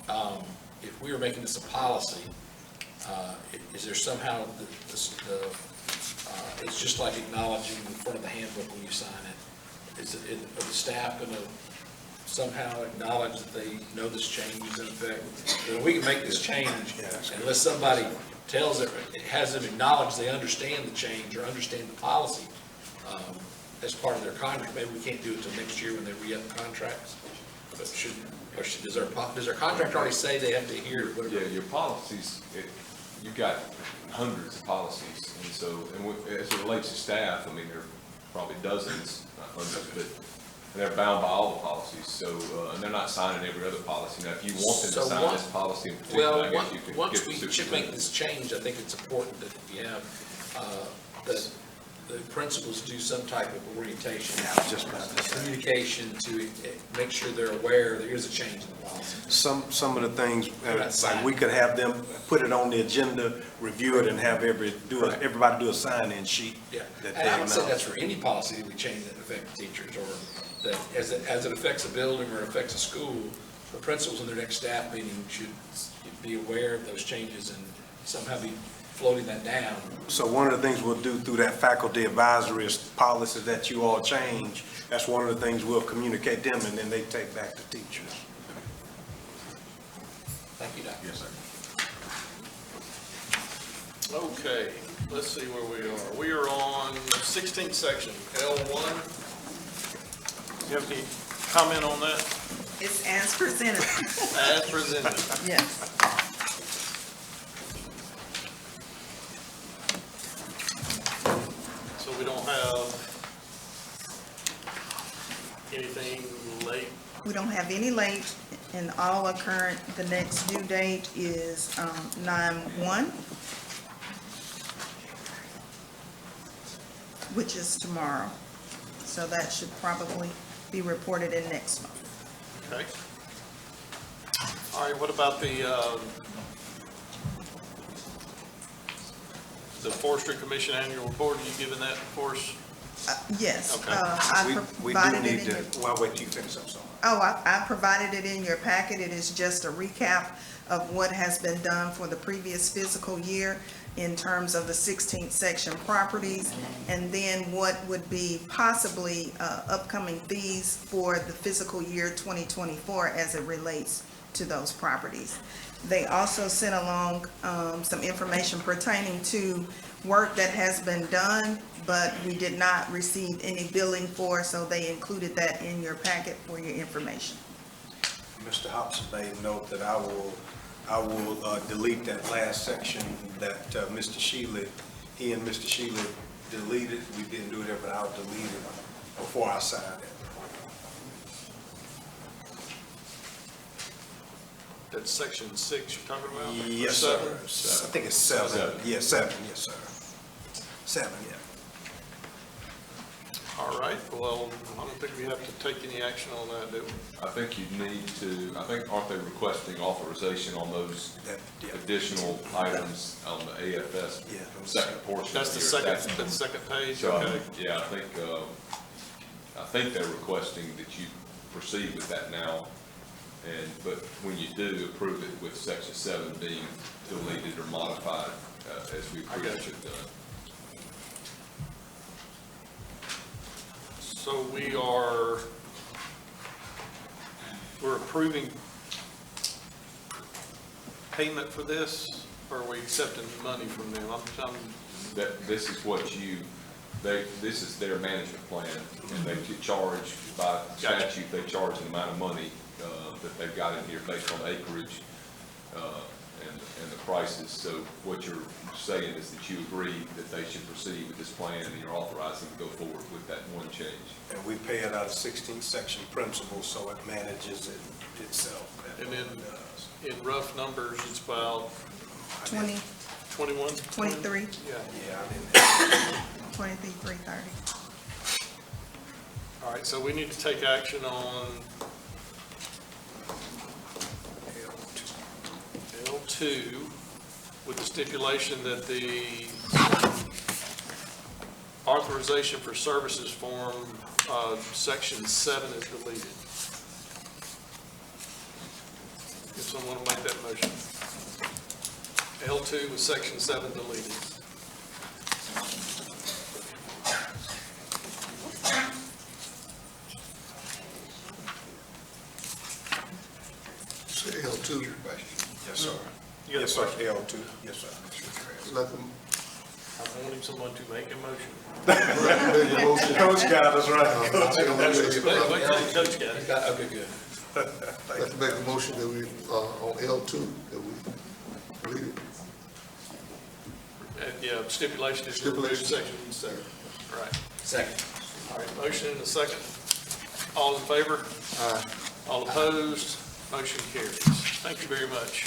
D: if we were making this a policy, is there somehow it's just like acknowledging in front of the handbook when you sign it. Are the staff going to somehow acknowledge that they know this change is in effect? Because we can make this change unless somebody tells it, has them acknowledge they understand the change or understand the policy. as part of their contract. Maybe we can't do it till next year when they re-up contracts. But does their contract already say they have to adhere to whatever?
F: Yeah, your policies, you've got hundreds of policies, and so, as it relates to staff, I mean, there are probably dozens, not hundreds, but they're bound by all the policies, so, and they're not signing every other policy. Now, if you want them to sign this policy in particular, I guess you could.
D: Once we should make this change, I think it's important that we have, the principals do some type of orientation, communication to make sure they're aware there is a change in the policy.
E: Some of the things, like we could have them put it on the agenda, review it, and have everybody do a sign-in sheet.
D: Yeah,
E: that
D: and I would say
E: they
D: that's for any policy that we change that affects teachers, or that as it affects a building or affects a school, the principals in their next staff meeting should be aware of those changes and somehow be floating that down.
E: So one of the things we'll do through that faculty advisory policy that you all change, that's one of the things we'll communicate them, and then they take back to teachers.
D: Thank you, Doctor.
P: Yes, sir.
A: Okay, let's see where we are. We are on 16th section, L1. You have any comment on that?
L: It's as presented.
A: As presented.
L: Yes.
A: So we don't have anything late?
L: We don't have any late, and all are current. The next due date is 9/1, which is tomorrow. So that should probably be reported in next month.
A: Okay. All right, what about the Forestry Commission Annual Report? Are you giving that for us?
L: Yes.
A: Okay.
L: I
E: We do
L: provided
E: need
L: it in your.
E: to, well, wait till you finish, I'm sorry.
L: Oh, I provided it in your packet. It is just a recap of what has been done for the previous fiscal year in terms of the 16th section properties, and then what would be possibly upcoming fees for the fiscal year 2024 as it relates to those properties. They also sent along some information pertaining to work that has been done, but we did not receive any billing for, so they included that in your packet for your information.
E: Mr. Hobson made note that I will delete that last section that Mr. Shealy, he and Mr. Shealy deleted. We didn't do it, but I'll delete it before I sign it.
A: That's section 6 you're talking about?
E: Yes, sir. I think it's 7. Yeah, 7, yes, sir. 7, yeah.
A: All right, well, I don't think we have to take any action on that, do we?
F: I think you need to, aren't they requesting authorization on those additional items on the AFS second portion?
A: That's the second page,
F: So,
A: okay.
F: yeah, I think they're requesting that you proceed with that now. But when you do, approve it with section 7 being deleted or modified as we previously have done.
A: So we're approving payment for this, or are we accepting money from them?
F: This is what this is their management plan, and they charge, by statute, they charge an amount of money that they've got in here based on acreage and the prices. So what you're saying is that you agree that they should proceed with this plan, and you're authorizing to go forward with that one change.
E: And we pay it out of 16th section principles, so it manages it itself.
A: And then in rough numbers, it's about
L: 20,
A: 21?
L: 23,
A: Yeah.
E: Yeah, I didn't.
L: 23,330.
A: All right, so we need to take action on L2 with the stipulation that the authorization for services form, section 7 is deleted. If someone will make that motion. L2 with section 7 deleted.
M: Say L2.
E: Yes, sir.
A: You got a
E: Yes, sir,
A: question?
E: L2, yes, sir.
M: Let them,
A: I'm wanting someone to make a motion.
E: Coach got us right.
A: Wait till the coach got it.
D: Okay, good.
M: Let's make a motion that we, on L2, that we leave it.
A: Yeah, stipulation is to remove section 7. Right.
D: Second.
A: All right, motion and a second. All in favor?
M: Aye.
A: All opposed? Motion carries. Thank you very much.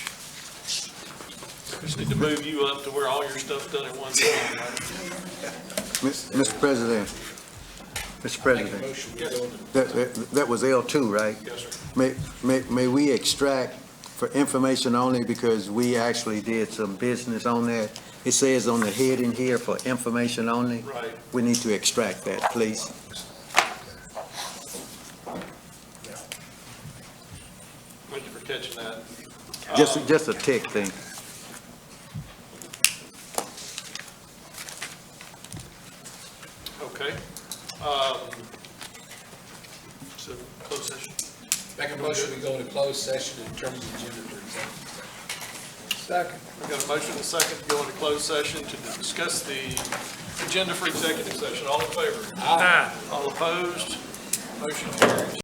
A: Just need to move you up to where all your stuff's done at one time, right?
C: Mr. President, that was L2, right?
A: Yes, sir.
C: May we extract for information only, because we actually did some business on that. It says on the heading here for information only.
A: Right.
C: We need to extract that, please.
A: Thank you for catching that.
C: Just a tick thing.
A: Okay. So, closed session.
D: Make a motion, we go into closed session in terms of agenda for executive session.
H: Second.
A: We've got a motion and a second to go into closed session to discuss the agenda for executive session. All in favor? Aye. All opposed? Motion carries.